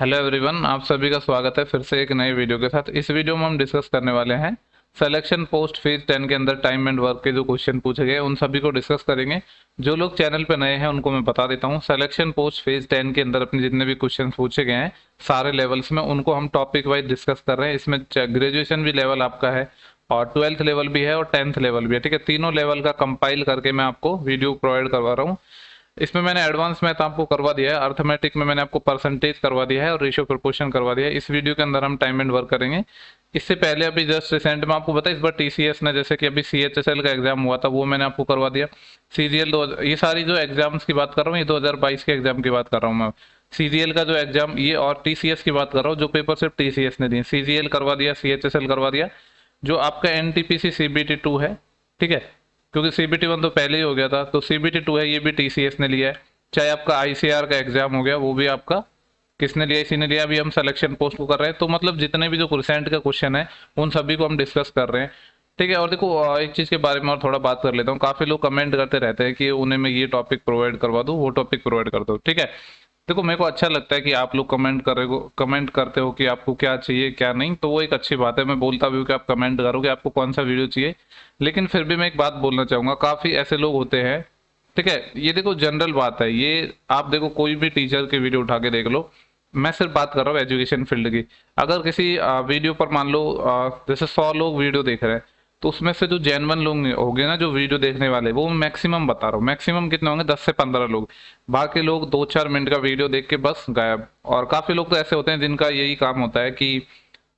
Hello everyone, आप सभी का स्वागत है फिर से एक नए वीडियो के साथ। इस वीडियो में हम डिस्कस करने वाले हैं सिलेक्शन पोस्ट फेज 10 के अंदर टाइम एंड वर्क के जो क्वेश्चन पूछे गए उन सभी को डिस्कस करेंगे। जो लोग चैनल पे नए हैं उनको मैं बता देता हूं, सिलेक्शन पोस्ट फेज 10 के अंदर अपने जितने भी क्वेश्चन पूछे गए हैं सारे लेवल्स में उनको हम टॉपिक वाइज डिस्कस कर रहे हैं। इसमें ग्रेजुएशन भी लेवल आपका है और 12th लेवल भी है और 10th लेवल भी है। ठीक है, तीनों लेवल का कंपाइल करके मैं आपको वीडियो प्रोवाइड करवा रहा हूँ। इसमें मैंने एडवांस मैथ आपको करवा दिया है, अर्थमेटिक में मैंने आपको परसेंटेज करवा दिया है और रेशियो प्रोपोर्शन करवा दिया है। इस वीडियो के अंदर हम टाइम एंड वर्क करेंगे। इससे पहले अभी जस्ट रिसेंट में आपको बताया, इस बार टीसीएस ने जैसे कि अभी सीएचएसएल का एग्जाम हुआ था वो मैंने आपको करवा दिया। सीजीएल दो, ये सारी जो एग्जाम्स की बात कर रहा हूँ ये 2022 के एग्जाम की बात कर रहा हूँ मैं। सीजीएल का जो एग्जाम ये और टीसीएस की बात कर रहा हूँ, जो पेपर सिर्फ टीसीएस ने दिए। सीजीएल करवा दिया, सीएचएसएल करवा दिया। जो आपका एनटीपीसी सीबीटी 2 है, ठीक है, क्योंकि सीबीटी 1 तो पहले ही हो गया था, तो सीबीटी 2 है ये भी टीसीएस ने लिया है। चाहे आपका आईसीआर का एग्जाम हो गया वो भी आपका किसने लिया, इसी ने लिया। अभी हम सिलेक्शन पोस्ट को कर रहे हैं, तो मतलब जितने भी जो परसेंट का क्वेश्चन है उन सभी को हम डिस्कस कर रहे हैं। ठीक है, और देखो एक चीज के बारे में और थोड़ा बात कर लेता हूँ। काफी लोग कमेंट करते रहते हैं कि उन्हें मैं ये टॉपिक प्रोवाइड करवा दूँ, वो टॉपिक प्रोवाइड कर दो। ठीक है, देखो मेरे को अच्छा लगता है कि आप लोग कमेंट करते हो कि आपको क्या चाहिए क्या नहीं, तो वो एक अच्छी बात है। मैं बोलता भी हूँ कि आप कमेंट करो कि आपको कौन सा वीडियो चाहिए। लेकिन फिर भी मैं एक बात बोलना चाहूंगा, काफी ऐसे लोग होते हैं, ठीक है, ये देखो जनरल बात है ये। आप देखो कोई भी टीचर की वीडियो उठा के देख लो, मैं सिर्फ बात कर रहा हूँ एजुकेशन फील्ड की। अगर किसी वीडियो पर मान लो जैसे 100 लोग वीडियो देख रहे हैं, तो उसमें से जो जेनवन लोग होंगे ना जो वीडियो देखने वाले, वो मैक्सिमम बता रहा हूँ, मैक्सिमम कितने होंगे, 10 से 15 लोग। बाकी लोग 2-4 मिनट का वीडियो देख के बस गायब। और काफी लोग तो ऐसे होते हैं जिनका यही काम होता है कि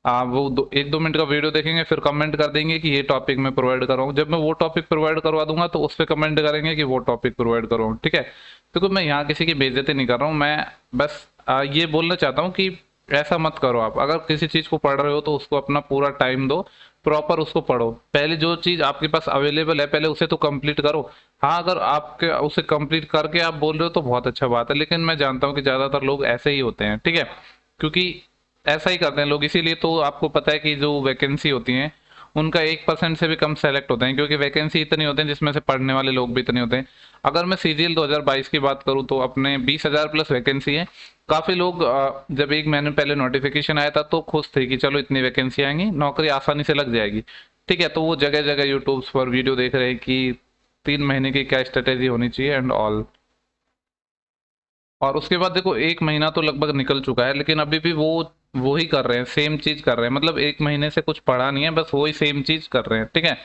वो 1-2 मिनट का वीडियो देखेंगे फिर कमेंट कर देंगे कि ये टॉपिक मैं प्रोवाइड कर रहा हूँ। जब मैं वो टॉपिक प्रोवाइड करवा दूंगा तो उस पर कमेंट करेंगे कि वो टॉपिक प्रोवाइड कर रहा हूँ। ठीक है, तो मैं यहाँ किसी की बेइज्जती नहीं कर रहा हूँ, मैं बस ये बोलना चाहता हूँ कि ऐसा मत करो। आप अगर किसी चीज को पढ़ रहे हो तो उसको अपना पूरा टाइम दो, प्रॉपर उसको पढ़ो। पहले जो चीज आपके पास अवेलेबल है पहले उसे तो कंप्लीट करो। हाँ, अगर आपके उसे कंप्लीट करके आप बोल रहे हो तो बहुत अच्छा बात है, लेकिन मैं जानता हूँ कि ज्यादातर लोग ऐसे ही होते हैं। ठीक है, क्योंकि ऐसा ही करते हैं लोग, इसीलिए तो आपको पता है कि जो वैकेंसी होती है उनका 1% से भी कम सेलेक्ट होते हैं, क्योंकि वैकेंसी इतनी होते हैं जिसमें से पढ़ने वाले लोग भी इतने होते हैं। अगर मैं सीजीएल 2022 की बात करूं तो अपने 20,000 प्लस वैकेंसी है। काफी लोग जब एक महीने पहले नोटिफिकेशन आया था तो खुश थे कि चलो इतनी वैकेंसी आएंगी, नौकरी आसानी से लग जाएगी। ठीक है, तो वो जगह जगह यूट्यूब पर वीडियो देख रहे हैं कि 3 महीने की क्या स्ट्रेटेजी होनी चाहिए एंड ऑल। और उसके बाद देखो 1 महीना तो लगभग निकल चुका है, लेकिन अभी भी वो ही कर रहे हैं, सेम चीज कर रहे हैं। मतलब 1 महीने से कुछ पढ़ा नहीं है, बस वही सेम चीज कर रहे हैं। ठीक है,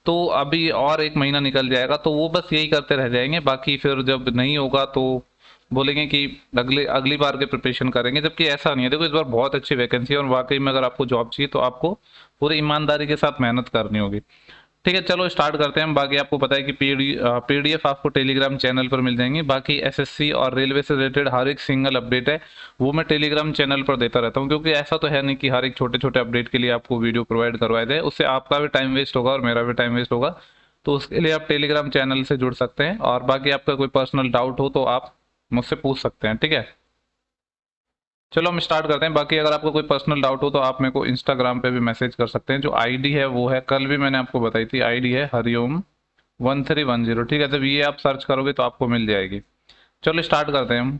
तो अभी और 1 महीना निकल जाएगा तो वो बस यही करते रह जाएंगे। बाकी फिर जब नहीं होगा तो बोलेंगे कि अगले अगली बार के प्रिपरेशन करेंगे, जबकि ऐसा नहीं है। देखो इस बार बहुत अच्छी वैकेंसी है और वाकई में अगर आपको जॉब चाहिए तो आपको पूरी ईमानदारी के साथ मेहनत करनी होगी। ठीक है, चलो स्टार्ट करते हैं। बाकी आपको पता है कि पीडीएफ आपको टेलीग्राम चैनल पर मिल जाएंगी। बाकी एसएससी और रेलवे से रिलेटेड हर एक सिंगल अपडेट है वो मैं टेलीग्राम चैनल पर देता रहता हूँ, क्योंकि ऐसा तो है नहीं कि हर एक छोटे छोटे अपडेट के लिए आपको वीडियो प्रोवाइड करवाए जाए, उससे आपका भी टाइम वेस्ट होगा और मेरा भी टाइम वेस्ट होगा। तो उसके लिए आप टेलीग्राम चैनल से जुड़ सकते हैं, और बाकी आपका कोई पर्सनल डाउट हो तो आप मुझसे पूछ सकते हैं। ठीक है, चलो हम स्टार्ट करते हैं। बाकी अगर आपको कोई पर्सनल डाउट हो तो आप मेरे को इंस्टाग्राम पे भी मैसेज कर सकते हैं। जो आईडी है वो है, कल भी मैंने आपको बताई थी, आईडी है हरिओम 1310। ठीक है, जब ये आप सर्च करोगे तो आपको मिल जाएगी। चलो स्टार्ट करते हैं हम।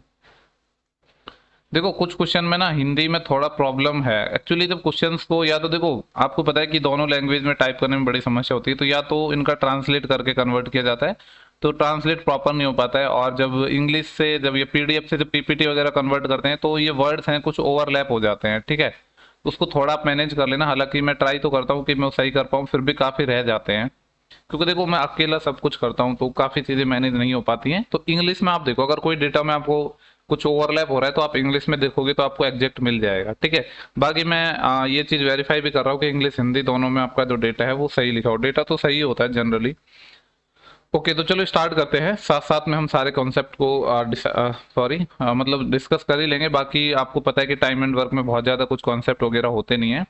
देखो कुछ क्वेश्चन में ना हिंदी में थोड़ा प्रॉब्लम है एक्चुअली। जब क्वेश्चंस को, या तो देखो आपको पता है कि दोनों लैंग्वेज में टाइप करने में बड़ी समस्या होती है, तो या तो इनका ट्रांसलेट करके कन्वर्ट किया जाता है, तो ट्रांसलेट प्रॉपर नहीं हो पाता है। और जब इंग्लिश से, जब ये पीडीएफ से जब पीपीटी वगैरह कन्वर्ट करते हैं तो ये वर्ड्स हैं कुछ ओवरलैप हो जाते हैं। ठीक है, उसको थोड़ा आप मैनेज कर लेना। हालांकि मैं ट्राई तो करता हूँ कि मैं सही कर पाऊँ, फिर भी काफी रह जाते हैं, क्योंकि देखो मैं अकेला सब कुछ करता हूँ तो काफी चीजें मैनेज नहीं हो पाती हैं। तो इंग्लिश में आप देखो, अगर कोई डेटा में आपको कुछ ओवरलैप हो रहा है तो आप इंग्लिश में देखोगे तो आपको एग्जैक्ट मिल जाएगा। ठीक है, बाकी मैं ये चीज वेरीफाई भी कर रहा हूँ कि इंग्लिश हिंदी दोनों में आपका जो डेटा है वो सही लिखा हो। डेटा तो सही होता है जनरली। ओके, तो चलो स्टार्ट करते हैं। साथ साथ में हम सारे कॉन्सेप्ट को मतलब डिस्कस कर ही लेंगे। बाकी आपको पता है कि टाइम एंड वर्क में बहुत ज्यादा कुछ कॉन्सेप्ट वगैरह होते नहीं है।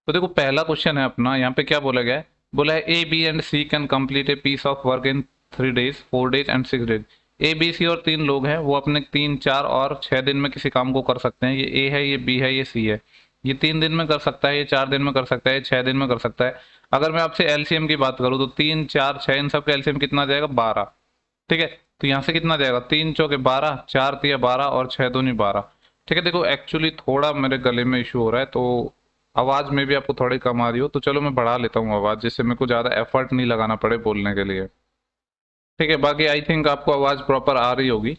तो देखो पहला क्वेश्चन है अपना, यहाँ पे क्या बोला गया है, बोला है A B and C can complete a piece of work in 3 days, 4 days and 6 days। A B C और 3 लोग हैं, वो अपने 3, 4 और 6 दिन में किसी काम को कर सकते हैं। ये ए है, ये बी है, ये सी है। ये 3 दिन में कर सकता है, ये 4 दिन में कर सकता है, ये 6 दिन में कर सकता है। अगर मैं आपसे एलसीएम की बात करूँ तो 3, 4, 6 इन सब का एलसीएम कितना जाएगा, 12। ठीक है, तो यहाँ से कितना जाएगा, 3 चौके 12, 4 तिया 12 और 6 दूनी 12। ठीक है। देखो एक्चुअली थोड़ा मेरे गले में इशू हो रहा है, तो आवाज में भी आपको थोड़ी कम आ रही हो तो चलो मैं बढ़ा लेता हूँ आवाज, जिससे मेरे को ज्यादा एफर्ट नहीं लगाना पड़े बोलने के लिए। ठीक है, बाकी आई थिंक आपको आवाज प्रॉपर आ रही होगी।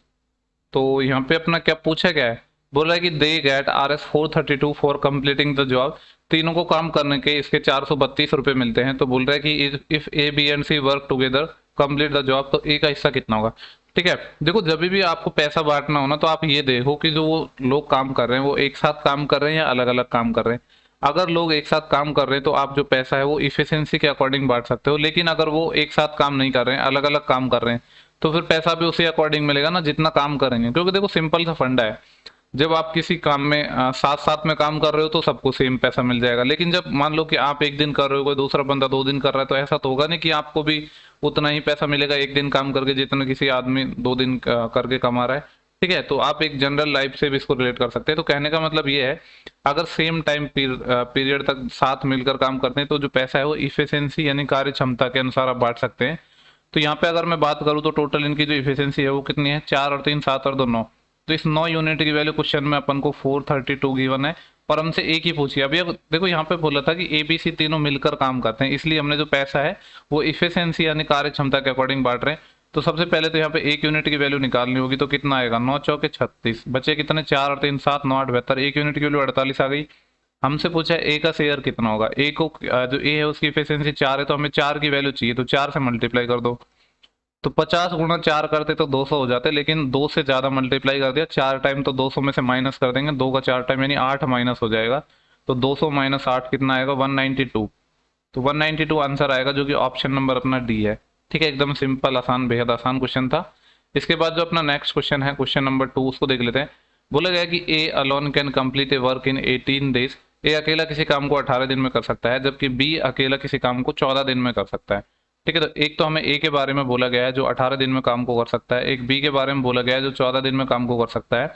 तो यहाँ पे अपना क्या पूछा गया है, बोल रहा है कि they get RS 432 for completing the job. तीनों को काम करने के इसके 432 रुपए मिलते हैं। तो बोल रहा है कि if A B and C work together complete the job, तो ए का हिस्सा कितना होगा। ठीक है, देखो जब भी आपको पैसा बांटना हो ना, तो आप ये देखो कि जो वो लोग काम कर रहे हैं वो एक साथ काम कर रहे हैं या अलग अलग काम कर रहे हैं। अगर लोग एक साथ काम कर रहे हैं तो आप जो पैसा है वो इफिशियंसी के अकॉर्डिंग बांट सकते हो, लेकिन अगर वो एक साथ काम नहीं कर रहे हैं, अलग अलग काम कर रहे हैं, तो फिर पैसा भी उसी अकॉर्डिंग मिलेगा ना जितना काम करेंगे। क्योंकि देखो सिंपल सा फंडा है, जब आप किसी काम में साथ साथ में काम कर रहे हो तो सबको सेम पैसा मिल जाएगा। लेकिन जब मान लो कि आप एक दिन कर रहे हो, कोई दूसरा बंदा 2 दिन कर रहा है, तो ऐसा तो होगा नहीं कि आपको भी उतना ही पैसा मिलेगा एक दिन काम करके जितना किसी आदमी 2 दिन करके कमा रहा है। ठीक है, तो आप एक जनरल लाइफ से भी इसको रिलेट कर सकते हैं। तो कहने का मतलब ये है, अगर सेम टाइम पीरियड तक साथ मिलकर काम करते हैं तो जो पैसा है वो इफिशियंसी यानी कार्य क्षमता के अनुसार आप बांट सकते हैं। तो यहाँ पे अगर मैं बात करूँ तो टोटल इनकी जो इफिशियंसी है वो कितनी है, 4 और 3 7 और 2 9। तो इस 9 यूनिट की वैल्यू क्वेश्चन में अपन को 432 गिवन है, और हमसे एक ही पूछी है। अभी अब देखो यहाँ पे बोला था कि ABC तीनों मिलकर काम करते हैं, इसलिए हमने जो पैसा है वो इफिशियंसी यानी कार्य क्षमता के अकॉर्डिंग बांट रहे हैं। तो सबसे पहले तो यहाँ पे एक यूनिट की वैल्यू निकालनी होगी, तो कितना आएगा, 9 चौके 36, बचे कितने, 4 और 3 7, 9 8 72, एक यूनिट की वैल्यू 48 आ गई। हमसे पूछा है ए का शेयर कितना होगा। ए को जो ए है उसकी इफिशियंसी 4 है, तो हमें 4 की वैल्यू चाहिए, तो 4 से मल्टीप्लाई कर दो। तो 50 × 4 करते तो 200 हो जाते, लेकिन 2 से ज्यादा मल्टीप्लाई कर दिया 4 टाइम, तो 200 में से माइनस कर देंगे, 2 का 4 टाइम यानी 8 माइनस हो जाएगा। तो 200 माइनस 8 कितना आएगा, 192। तो 192 आंसर आएगा, जो कि ऑप्शन नंबर अपना डी है। ठीक है, एकदम सिंपल आसान, बेहद आसान क्वेश्चन था। इसके बाद जो अपना नेक्स्ट क्वेश्चन है, क्वेश्चन नंबर 2, उसको देख लेते हैं। बोला गया कि A alone can complete a work in 18 days. A अकेला किसी काम को 18 दिन में कर सकता है, जबकि बी अकेला किसी काम को 14 दिन में कर सकता है। ठीक है, तो एक तो हमें ए के बारे में बोला गया है जो 18 दिन में काम को कर सकता है, एक बी के बारे में बोला गया है जो 14 दिन में काम को कर सकता है।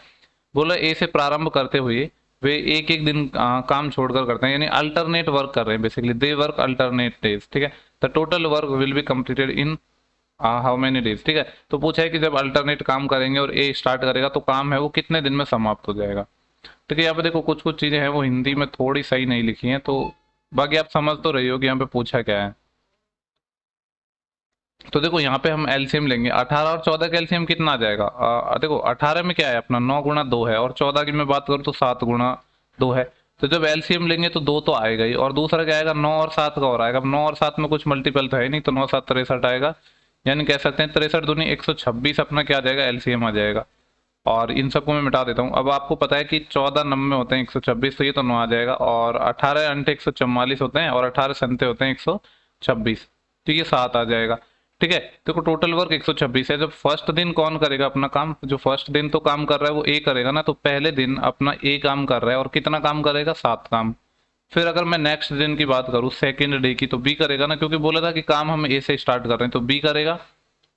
बोला ए से प्रारंभ करते हुए वे एक एक दिन काम छोड़कर करते हैं, यानी अल्टरनेट वर्क कर रहे हैं, basically they work alternate days. ठीक है, the total work will be completed in how many days. ठीक है, तो पूछा है कि जब अल्टरनेट काम करेंगे और ए स्टार्ट करेगा तो काम है वो कितने दिन में समाप्त हो जाएगा। ठीक है, यहाँ पे देखो कुछ कुछ चीजें हैं वो हिंदी में थोड़ी सही नहीं लिखी हैं, तो बाकी आप समझ तो रही हो कि यहाँ पे पूछा क्या है। तो देखो यहाँ पे हम एलसीएम लेंगे, 18 और 14 का एलसीएम कितना आ जाएगा। देखो 18 में क्या है अपना 9 × 2 है, और 14 की मैं बात करूँ तो 7 × 2 है। तो जब एलसीएम लेंगे तो 2 तो आएगा ही, और दूसरा क्या आएगा, 9 और 7 का और आएगा। अब 9 और 7 में कुछ मल्टीपल तो है नहीं, तो 9 7 63 आएगा, यानी कह सकते हैं 63 दूनी 126 अपना क्या आ जाएगा, एलसीएम आ जाएगा। और इन सबको मैं मिटा देता हूँ। अब आपको पता है कि 14 नंबे होते हैं 126, तो ये तो 9 आ जाएगा, और 18 अंटे 144 होते हैं, और 18 संते होते हैं 126, तो ये 7 आ जाएगा। ठीक है, देखो टोटल वर्क 126 है। जब फर्स्ट दिन कौन करेगा अपना काम, जो फर्स्ट दिन तो काम कर रहा है वो ए करेगा ना, तो पहले दिन अपना ए काम कर रहा है, और कितना काम करेगा, 7 काम। फिर अगर मैं नेक्स्ट दिन की बात करूँ सेकेंड डे की, तो बी करेगा ना, क्योंकि बोला था कि काम हम ए से स्टार्ट कर रहे हैं, तो बी करेगा।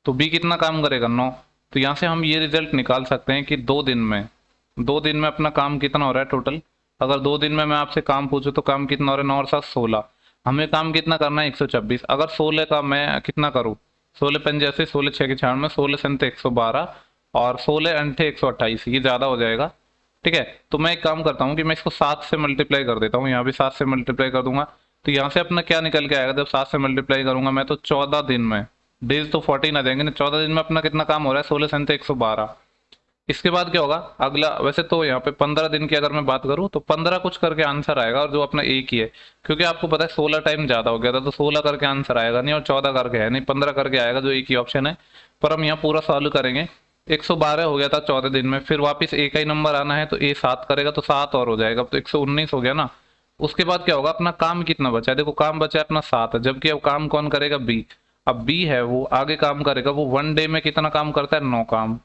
तो बी कितना काम करेगा, 9। तो यहाँ से हम ये रिजल्ट निकाल सकते हैं कि 2 दिन में अपना काम कितना हो रहा है टोटल। अगर 2 दिन में मैं आपसे काम पूछूं तो काम कितना हो रहा है, 9 और 7 16। हमें काम कितना करना है, 126। अगर 16 का मैं कितना करूँ, 16 पंजे ऐसे, 16 6 के 96, 16 संते 112, और 16 अंठे 128, ये ज्यादा हो जाएगा। ठीक है, तो मैं एक काम करता हूँ कि मैं इसको 7 से मल्टीप्लाई कर देता हूँ, यहाँ भी 7 से मल्टीप्लाई कर दूंगा। तो यहाँ से अपना क्या निकल के आएगा, जब 7 से मल्टीप्लाई करूंगा मैं, तो 14 दिन में, डेज तो 14 आ जाएंगे ना, 14 दिन में अपना कितना काम हो रहा है, 16 संते 112। इसके बाद क्या होगा अगला, वैसे तो यहाँ पे 15 दिन की अगर मैं बात करूँ तो 15 कुछ करके आंसर आएगा, और जो अपना एक ही है, क्योंकि आपको पता है 16 टाइम ज्यादा हो गया था, तो 16 करके आंसर आएगा नहीं, और 14 करके है नहीं, 15 करके आएगा, जो एक ही ऑप्शन है। पर हम यहाँ पूरा सॉल्व करेंगे। 112 हो गया था 14 दिन में, फिर वापस ए का ही नंबर आना है, तो ए 7 करेगा, तो 7 और हो जाएगा, तो 119 हो गया ना। उसके बाद क्या होगा, अपना काम कितना बचा है, देखो काम बचा है अपना 7, जबकि अब काम कौन करेगा, बी। अब बी है वो आगे काम करेगा, वो 1 डे में कितना काम करता है, 9 काम।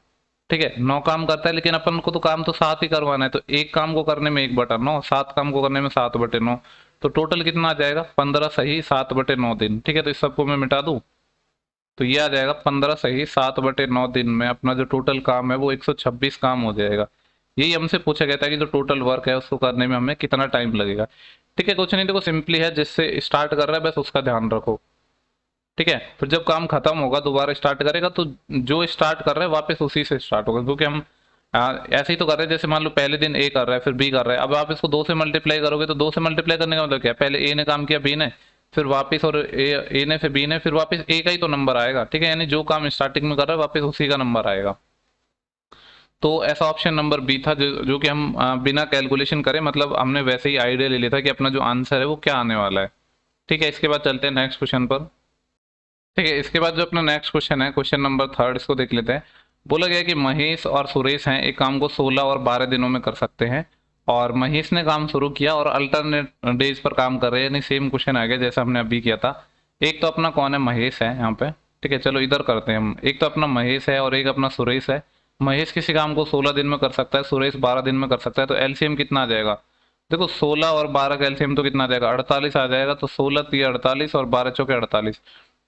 ठीक है, 9 काम करता है, लेकिन अपन को तो काम तो 7 ही करवाना है, तो एक काम को करने में 1/9, 7 काम को करने में 7/9, तो टोटल कितना आ जाएगा, 15 सही 7/9 दिन। ठीक है, तो इस सबको मैं मिटा दूं, तो ये आ जाएगा 15 सही 7/9 दिन में अपना जो टोटल काम है वो 126 काम हो जाएगा। यही हमसे पूछा गया था कि जो टोटल वर्क है उसको करने में हमें कितना टाइम लगेगा। ठीक है, कुछ नहीं, देखो सिंपली है, जिससे स्टार्ट कर रहा है बस उसका ध्यान रखो। ठीक है, फिर जब काम खत्म होगा दोबारा स्टार्ट करेगा, तो जो स्टार्ट कर रहे हैं वापस उसी से स्टार्ट होगा, क्योंकि हम ऐसे ही तो कर रहे हैं, जैसे मान लो पहले दिन ए कर रहा है फिर बी कर रहा है, अब आप इसको 2 से मल्टीप्लाई करोगे तो 2 से मल्टीप्लाई करने का मतलब क्या है, पहले ए ने काम किया बी ने, फिर वापस, और ए ने फिर बी ने, फिर वापस ए का ही तो नंबर आएगा, ठीक है, यानी जो काम स्टार्टिंग में कर रहा है वापस उसी का नंबर आएगा। तो ऐसा ऑप्शन नंबर बी था जो कि हम बिना कैलकुलेशन करें, मतलब हमने वैसे ही आइडिया ले लिया था कि अपना जो आंसर है वो क्या आने वाला है। ठीक है, इसके बाद चलते हैं नेक्स्ट क्वेश्चन पर। ठीक है, इसके बाद जो अपना नेक्स्ट क्वेश्चन है, क्वेश्चन नंबर 3, इसको देख लेते हैं। बोला गया कि महेश और सुरेश हैं, एक काम को 16 और 12 दिनों में कर सकते हैं, और महेश ने काम शुरू किया और अल्टरनेट डेज पर काम कर रहे हैं, यानी सेम क्वेश्चन आ गया जैसा हमने अभी किया था। एक तो अपना कौन है, महेश है यहाँ पे। ठीक है, चलो इधर करते हैं हम। एक तो अपना महेश है और एक अपना सुरेश है। महेश किसी काम को 16 दिन में कर सकता है, सुरेश 12 दिन में कर सकता है, तो एलसीएम कितना आ जाएगा। देखो 16 और 12 का एलसीएम तो कितना आ जाएगा, 48 आ जाएगा, तो 16 3 48 और 12 चौके 48।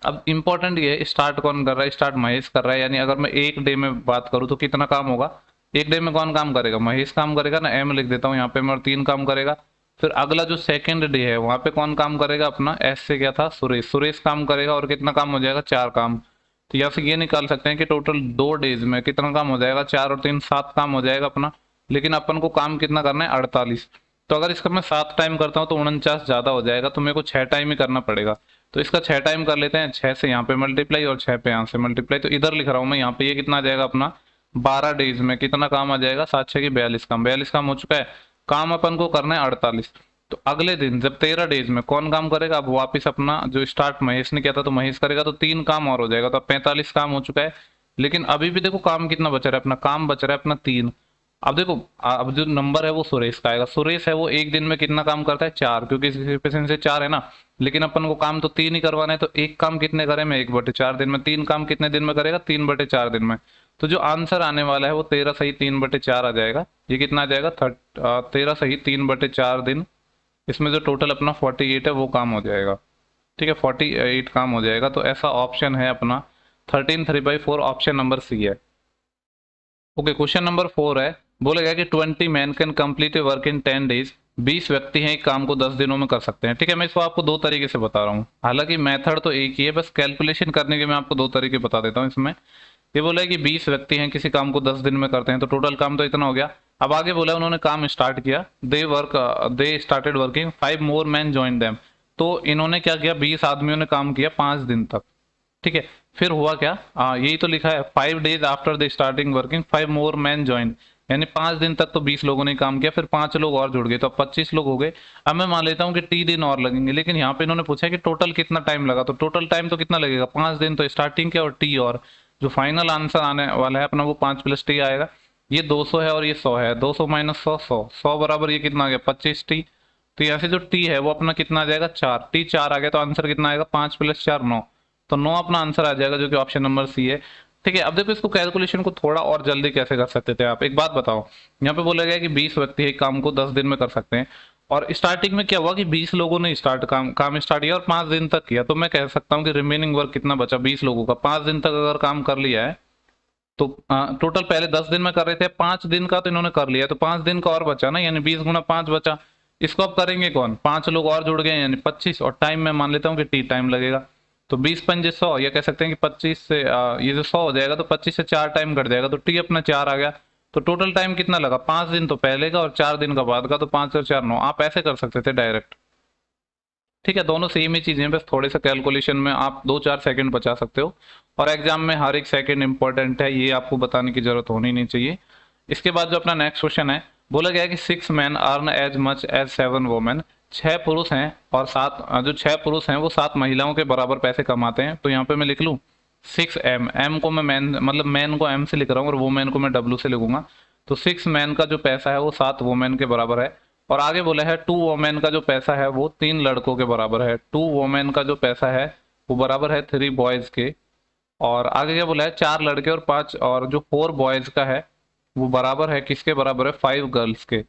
अब इंपॉर्टेंट ये है, स्टार्ट कौन कर रहा है, स्टार्ट महेश कर रहा है, यानी अगर मैं एक डे में बात करूं तो कितना काम होगा, एक डे में कौन काम करेगा, महेश काम करेगा ना, एम लिख देता हूँ यहाँ पे मैं, और 3 काम करेगा। फिर अगला जो सेकंड डे है वहां पे कौन काम करेगा, अपना एस से क्या था, सुरेश, सुरेश काम करेगा, और कितना काम हो जाएगा, 4 काम। तो या फिर ये निकाल सकते हैं कि टोटल 2 डेज में कितना काम हो जाएगा, 4 और 3 7 काम हो जाएगा अपना, लेकिन अपन को काम कितना करना है, 48। तो अगर इसका मैं 7 टाइम करता हूँ तो 49 ज्यादा हो जाएगा, तो मेरे को 6 टाइम ही करना पड़ेगा। तो इसका 6 टाइम कर लेते हैं, 6 से यहाँ पे मल्टीप्लाई और 6 पे यहाँ से मल्टीप्लाई, तो इधर लिख रहा हूँ मैं यहाँ पे, ये कितना आ जाएगा अपना, 12 डेज में कितना काम आ जाएगा, 7 6 की 42 काम, 42 काम हो चुका है। काम अपन को करना है 48। तो अगले दिन जब 13 डेज में कौन काम करेगा, अब वापिस अपना जो स्टार्ट महेश ने किया था तो महेश करेगा, तो 3 काम और हो जाएगा, तो 45 काम हो चुका है। लेकिन अभी भी देखो काम कितना बच रहा है, अपना काम बच रहा है अपना 3। अब देखो, अब जो नंबर है वो सुरेश का आएगा, सुरेश है वो एक दिन में कितना काम करता है, 4, क्योंकि एफिशिएंसी 4 है ना, लेकिन अपन को काम तो 3 ही करवाना है, तो एक काम कितने करे में, 1/4 दिन में, 3 काम कितने दिन में करेगा, 3/4 दिन में। तो जो आंसर आने वाला है वो 13 सही 3/4 आ जाएगा। ये कितना आ जाएगा, 13 सही 3/4 दिन, इसमें जो टोटल अपना 48 है वो काम हो जाएगा। ठीक है, 48 काम हो जाएगा, तो ऐसा ऑप्शन है अपना 13 3/4, ऑप्शन नंबर सी है। ओके, क्वेश्चन नंबर 4 है, बोला गया कि 20 man can complete a work in 10 days, 20 व्यक्ति हैं एक काम को 10 दिनों में कर सकते हैं। ठीक है, मैं इसको आपको 2 तरीके से बता रहा हूँ, हालांकि मेथड तो एक ही है, बस कैलकुलेशन करने के मैं आपको 2 तरीके बता देता हूँ इसमें। ये बोला है कि 20 व्यक्ति हैं किसी काम को 10 दिन में करते हैं, तो टोटल काम तो इतना हो गया। अब आगे बोला है उन्होंने काम स्टार्ट किया, they started working, 5 more man join them. तो इन्होंने क्या किया, 20 आदमियों ने काम किया 5 दिन तक। ठीक है, फिर हुआ क्या, यही तो लिखा है, 5 days after the starting working 5 more man join, यानी 5 दिन तक तो 20 लोगों ने काम किया, फिर 5 लोग और जुड़ गए, तो अब 25 लोग हो गए। अब मैं मान लेता हूँ कि टी दिन और लगेंगे, लेकिन यहाँ पे इन्होंने पूछा है कि टोटल कितना टाइम लगा, तो टोटल टाइम तो कितना लगेगा, 5 दिन तो स्टार्टिंग के और टी, और जो फाइनल आंसर आने वाला है अपना वो 5 + टी आएगा। ये 200 है और ये 100 है, 200 - 100 100, 100 बराबर ये कितना आ गया, 25 टी। तो यहाँ से जो टी है वो अपना कितना आ जाएगा, 4 टी, 4 आ गया, तो आंसर कितना आएगा, 5 + 4 9, तो 9 अपना आंसर आ जाएगा, जो कि ऑप्शन नंबर सी है। ठीक है, अब देखो इसको कैलकुलेशन को थोड़ा और जल्दी कैसे कर सकते थे आप, एक बात बताओ। यहाँ पे बोला गया कि 20 व्यक्ति एक काम को 10 दिन में कर सकते हैं, और स्टार्टिंग में क्या हुआ कि 20 लोगों ने काम स्टार्ट किया और 5 दिन तक किया, तो मैं कह सकता हूँ कि रिमेनिंग वर्क कितना बचा, 20 लोगों का 5 दिन तक अगर काम कर लिया है, तो टोटल पहले 10 दिन में कर रहे थे, 5 दिन का तो इन्होंने कर लिया, तो 5 दिन का और बचा ना, यानी 20 × 5 बचा। इसको अब करेंगे कौन, 5 लोग और जुड़ गए यानी 25, और टाइम में मान लेता हूँ कि टी टाइम लगेगा, तो 20 × 5 = 100, या कह सकते हैं कि 25 से ये जो 100 हो जाएगा तो 25 से 4 टाइम कट जाएगा, तो टी अपना 4 आ गया। तो टोटल टाइम कितना लगा, 5 दिन तो पहले का और 4 दिन का बाद का, तो 5 और 4 9, आप ऐसे कर सकते थे डायरेक्ट। ठीक है, दोनों सेम ही चीजें, बस थोड़े से कैलकुलेशन में आप 2 4 सेकंड बचा सकते हो, और एग्जाम में हर एक सेकंड इंपॉर्टेंट है, ये आपको बताने की जरूरत होनी नहीं चाहिए। इसके बाद जो अपना नेक्स्ट क्वेश्चन है, बोला गया है कि 6 man earn as much as 7 women, 6 पुरुष हैं और 7 जो 6 पुरुष हैं वो 7 महिलाओं के बराबर पैसे कमाते हैं। तो यहाँ पे मैं लिख लूँ 6m, m को मैं मैन, मतलब मैन को m से लिख रहा हूँ और वोमेन को मैं w से लिखूंगा। तो 6 मैन का जो पैसा है वो 7 वोमेन के बराबर है, और आगे बोला है 2 वोमेन का जो पैसा है वो 3 लड़कों के बराबर है। 2 वोमेन का जो पैसा है वो बराबर है 3 बॉयज के, और आगे क्या बोला है 4 लड़के और 5, और जो 4 बॉयज का है वो बराबर है किसके बराबर है, 5 गर्ल्स के।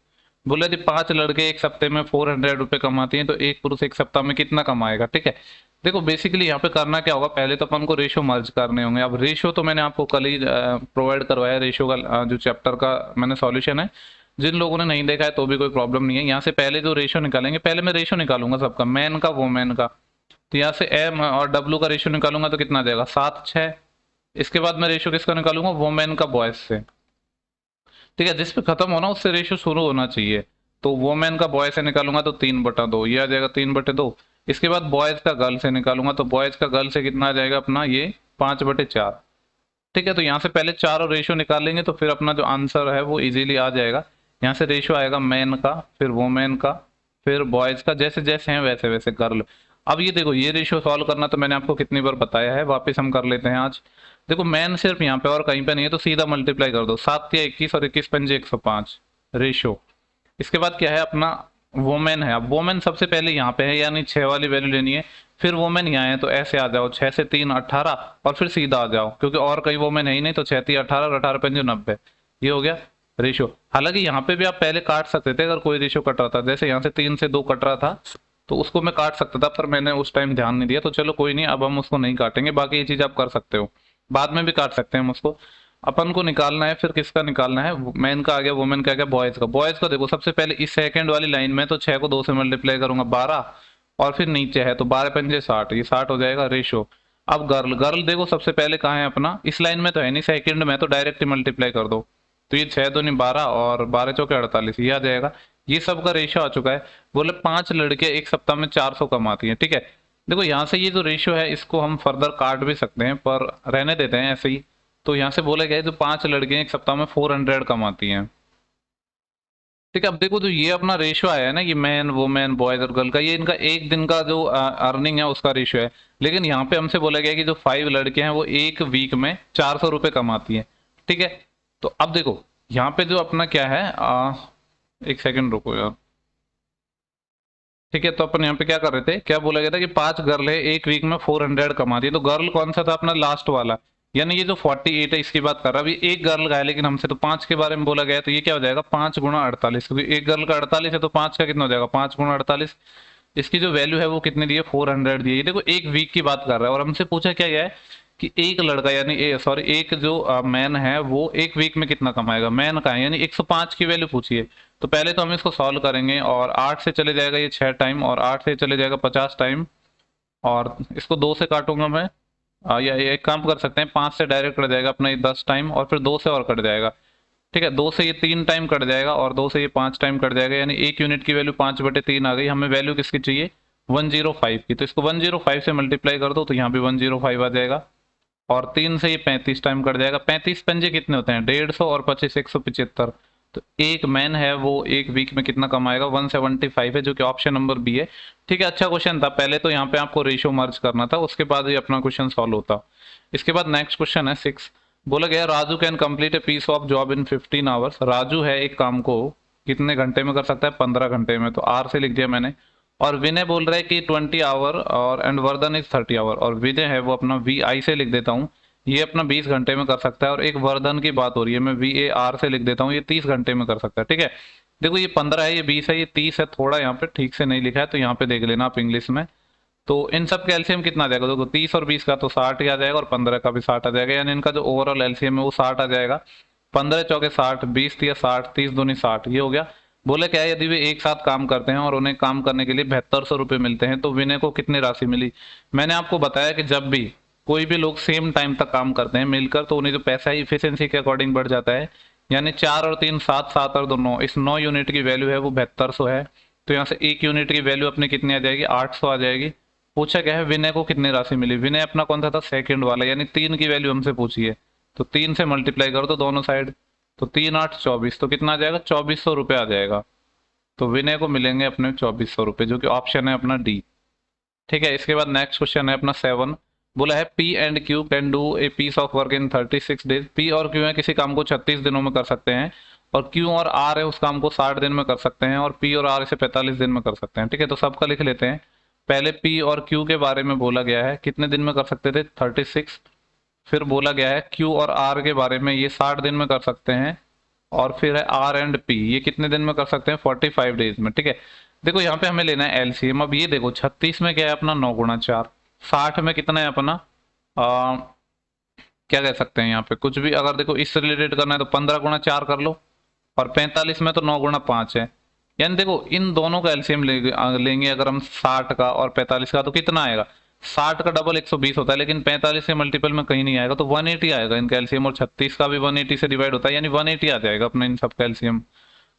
बोले यदि 5 लड़के एक सप्ते में 400 रुपए कमाती हैं तो एक पुरुष एक सप्ताह में कितना कमाएगा। ठीक है, देखो बेसिकली यहाँ पे करना क्या होगा, पहले तो अपन को रेशो मर्ज करने होंगे। अब रेशो तो मैंने आपको कल ही प्रोवाइड करवाया, रेशो का जो चैप्टर का मैंने सॉल्यूशन है, जिन लोगों ने नहीं देखा है तो भी कोई प्रॉब्लम नहीं है। यहाँ से पहले जो रेशो निकालेंगे, पहले मैं रेशो निकालूंगा सबका, मैन का वोमेन का, तो यहाँ से एम और डब्ल्यू का रेशो निकालूंगा तो कितना आ जाएगा 7 6। इसके बाद मैं रेशो किसका निकालूंगा, वोमेन का बॉयज से। ठीक है, जिस पे खत्म होना उससे रेशियो शुरू होना चाहिए। तो वोमेन का बॉय से निकालूंगा तो 3/2, ये आ जाएगा 3/2। इसके बाद बॉयज का गर्ल से निकालूंगा तो बॉयज का गर्ल से कितना आ जाएगा अपना, ये 5/4। ठीक है, तो यहाँ से पहले चारों रेशियो निकाल लेंगे तो फिर अपना जो आंसर है वो इजीली आ जाएगा। यहाँ से रेशियो आएगा मैन का, फिर वोमेन का, फिर बॉयज का, जैसे जैसे हैं वैसे वैसे गर्ल। अब ये देखो, ये रेशियो सॉल्व करना तो मैंने आपको कितनी बार बताया है, वापस हम कर लेते हैं आज। देखो मैन सिर्फ यहाँ पे और कहीं पे नहीं है, तो सीधा मल्टीप्लाई कर दो, 7×3 = 21 और 21×5 105। इसके बाद क्या है अपना, वोमेन है। अब वोमेन सबसे पहले यहाँ पे है, यानी 6 वाली वैल्यू लेनी है। फिर वोमेन यहाँ है तो ऐसे आ जाओ, 6 से 3 18 और फिर सीधा आ जाओ, क्योंकि और कहीं वोमेन है ही नहीं, तो 6 3 18 और 18×5 = 90। ये हो गया रेशियो। हालांकि यहाँ पे भी आप पहले काट सकते थे अगर कोई रेशियो कट रहा था, जैसे यहाँ से 3 से 2 कट रहा था तो उसको मैं काट सकता था, पर मैंने उस टाइम ध्यान नहीं दिया, तो चलो कोई नहीं, अब हम उसको नहीं काटेंगे। बाकी ये चीज आप कर सकते हो, बाद में भी काट सकते हैं हम उसको। अपन को निकालना है फिर किसका निकालना है, मैन का आ गया, वुमेन का आ गया, बॉयज का। बॉयज का देखो सबसे पहले इस सेकंड वाली लाइन में तो 6 को 2 से मल्टीप्लाई करूंगा 12, और फिर नीचे है तो 12×5 = 60, ये 60 हो जाएगा रेशो। अब गर्ल, गर्ल देखो सबसे पहले कहाँ है अपना, इस लाइन में तो है नहीं, सेकंड में, तो डायरेक्ट मल्टीप्लाई कर दो। तो ये 6 दूनी 12 और 12×4 = 48, ये आ जाएगा। ये सब का रेशियो आ चुका है। बोले 5 लड़के एक सप्ताह में 400 कमाती हैं। ठीक है, देखो यहाँ से ये जो रेशियो है इसको हम फर्दर काट भी सकते हैं, पर रहने देते हैं ऐसे ही। तो यहाँ से बोला गया है जो 5 लड़कियां एक सप्ताह में 400 कमाती हैं। ठीक है, अब देखो जो ये अपना रेशियो आया है ना, ये मैन वुमेन बॉयज और गर्ल का, ये इनका एक दिन का जो अर्निंग है उसका रेशियो है। लेकिन यहाँ पे हमसे बोला गया है कि जो 5 लड़के हैं वो एक वीक में 400 रुपये कमाती हैं। ठीक है, तो अब देखो यहाँ पे जो अपना क्या है, एक सेकंड रुको यार। ठीक है, तो अपन यहाँ पे क्या कर रहे थे, क्या बोला गया था कि 5 गर्ल है एक वीक में 400 कमाती है। तो गर्ल कौन सा था अपना, लास्ट वाला, यानी ये जो 48 है इसकी बात कर रहा है। अभी एक गर्ल का है लेकिन हमसे तो 5 के बारे में बोला गया है, तो ये क्या हो जाएगा 5×48, क्योंकि एक गर्ल का 48 है तो 5 का कितना हो जाएगा 5×48। इसकी जो वैल्यू है वो कितनी दी है 400 दी है। ये देखो एक वीक की बात कर रहा है, और हमसे पूछा क्या गया है कि एक लड़का यानी सॉरी एक जो मैन है वो एक वीक में कितना कमाएगा। मैन का है यानी 105 की वैल्यू पूछिए। तो पहले तो हम इसको सॉल्व करेंगे, और 8 से चले जाएगा ये 6 टाइम, और 8 से चले जाएगा 50 टाइम, और इसको 2 से काटूंगा मैं। या एक काम कर सकते हैं, 5 से डायरेक्ट कट जाएगा अपना ये 10 टाइम, और फिर 2 से और कट जाएगा। ठीक है, 2 से ये 3 टाइम कट जाएगा, और 2 से ये 5 टाइम कट जाएगा, यानी एक यूनिट की वैल्यू 5/3 आ गई। हमें वैल्यू किसकी चाहिए 105 की, तो इसको 105 से मल्टीप्लाई कर दो तो यहाँ भी 105 आ जाएगा। और 3 से ये 35 टाइम कट जाएगा। 35×5 कितने होते हैं 150, और 25 175। तो एक मैन है वो एक वीक में कितना कमाएगा 175 है, जो कि ऑप्शन नंबर बी है। ठीक है, अच्छा क्वेश्चन था। पहले तो यहाँ पे आपको रेशियो मर्ज करना था, उसके बाद ही अपना क्वेश्चन सॉल्व होता। इसके बाद नेक्स्ट क्वेश्चन है 6। बोला गया Raju can complete a piece of job in 15 hours. Raju है एक काम को कितने घंटे में कर सकता है 15 घंटे में, तो आर से लिख दिया मैंने। और विनय बोल रहा है कि 20 आवर, और एंड वर्धन इज 30 आवर, और विनय है वो अपना वी आई से लिख देता हूँ, ये अपना 20 घंटे में कर सकता है। और एक वर्धन की बात हो रही है, मैं वी ए आर से लिख देता हूँ, ये 30 घंटे में कर सकता है। ठीक है, देखो ये 15 है, ये 20 है, ये 30 है, थोड़ा यहाँ पे ठीक से नहीं लिखा है तो यहाँ पे देख लेना आप इंग्लिश में। तो इन सब का एलसीएम कितना आ जाएगा, देखो 30 और 20 का तो 60 ही आ जाएगा, और 15 का भी 60 आ जाएगा, यानी इनका जो ओवरऑल एलसीएम है वो 60 आ जाएगा। 15×4 = 60, 20×3 = 60, 30×2 = 60, ये हो गया। बोले क्या है, यदि वे एक साथ काम करते हैं और उन्हें काम करने के लिए 7200 रुपये मिलते हैं तो विनय को कितनी राशि मिली। मैंने आपको बताया कि जब भी कोई भी लोग सेम टाइम तक काम करते हैं मिलकर, तो उन्हें जो पैसा है इफिशियंसी के अकॉर्डिंग बढ़ जाता है। यानी 4 और 3 7, 7 और 2 9, इस 9 यूनिट की वैल्यू है वो 7200 है। तो यहाँ से एक यूनिट की वैल्यू अपनी कितनी आ जाएगी 800 आ जाएगी। पूछा क्या है विनय को कितनी राशि मिली, विनय अपना कौन सा था सेकंड वाला, यानी 3 की वैल्यू हमसे पूछी है। तो 3 से मल्टीप्लाई कर दो दोनों साइड, तो 3 8 24, तो कितना आ जाएगा 2400 रुपये आ जाएगा। तो विनय को मिलेंगे अपने 2400 रुपये, जो कि ऑप्शन है अपना डी। ठीक है, इसके बाद नेक्स्ट क्वेश्चन है अपना 7। बोला है P and Q can do a piece of work in 36 days. P और क्यू है किसी काम को 36 दिनों में कर सकते हैं, और क्यू और आर है उस काम को 60 दिन में कर सकते हैं, और पी और आर इसे 45 दिन में कर सकते हैं। ठीक है, तो सबका लिख लेते हैं। पहले पी और क्यू के बारे में बोला गया है कितने दिन में कर सकते थे 36। फिर बोला गया है क्यू और आर के बारे में, ये 60 दिन में कर सकते हैं। और फिर है आर एंड पी, ये कितने दिन में कर सकते हैं 45 डेज में। ठीक है, देखो यहाँ पे हमें लेना है एलसीएम। अब ये देखो 36 में क्या है अपना 9×4, 60 में कितना है अपना क्या कह सकते हैं यहाँ पे कुछ भी, अगर देखो इससे रिलेटेड करना है तो 15×4 कर लो, और 45 में तो 9×5 है। यानी देखो इन दोनों का एलसीएम लेंगे अगर हम 60 का और 45 का, तो कितना आएगा 60 का डबल 120 होता है, लेकिन 45 के मल्टीपल में कहीं नहीं आएगा, तो 180 आएगा इन कैल्शियम। और 36 का भी 180 से डिवाइड होता है, यानी 180 आ जाएगा अपने इन सब कैल्शियम।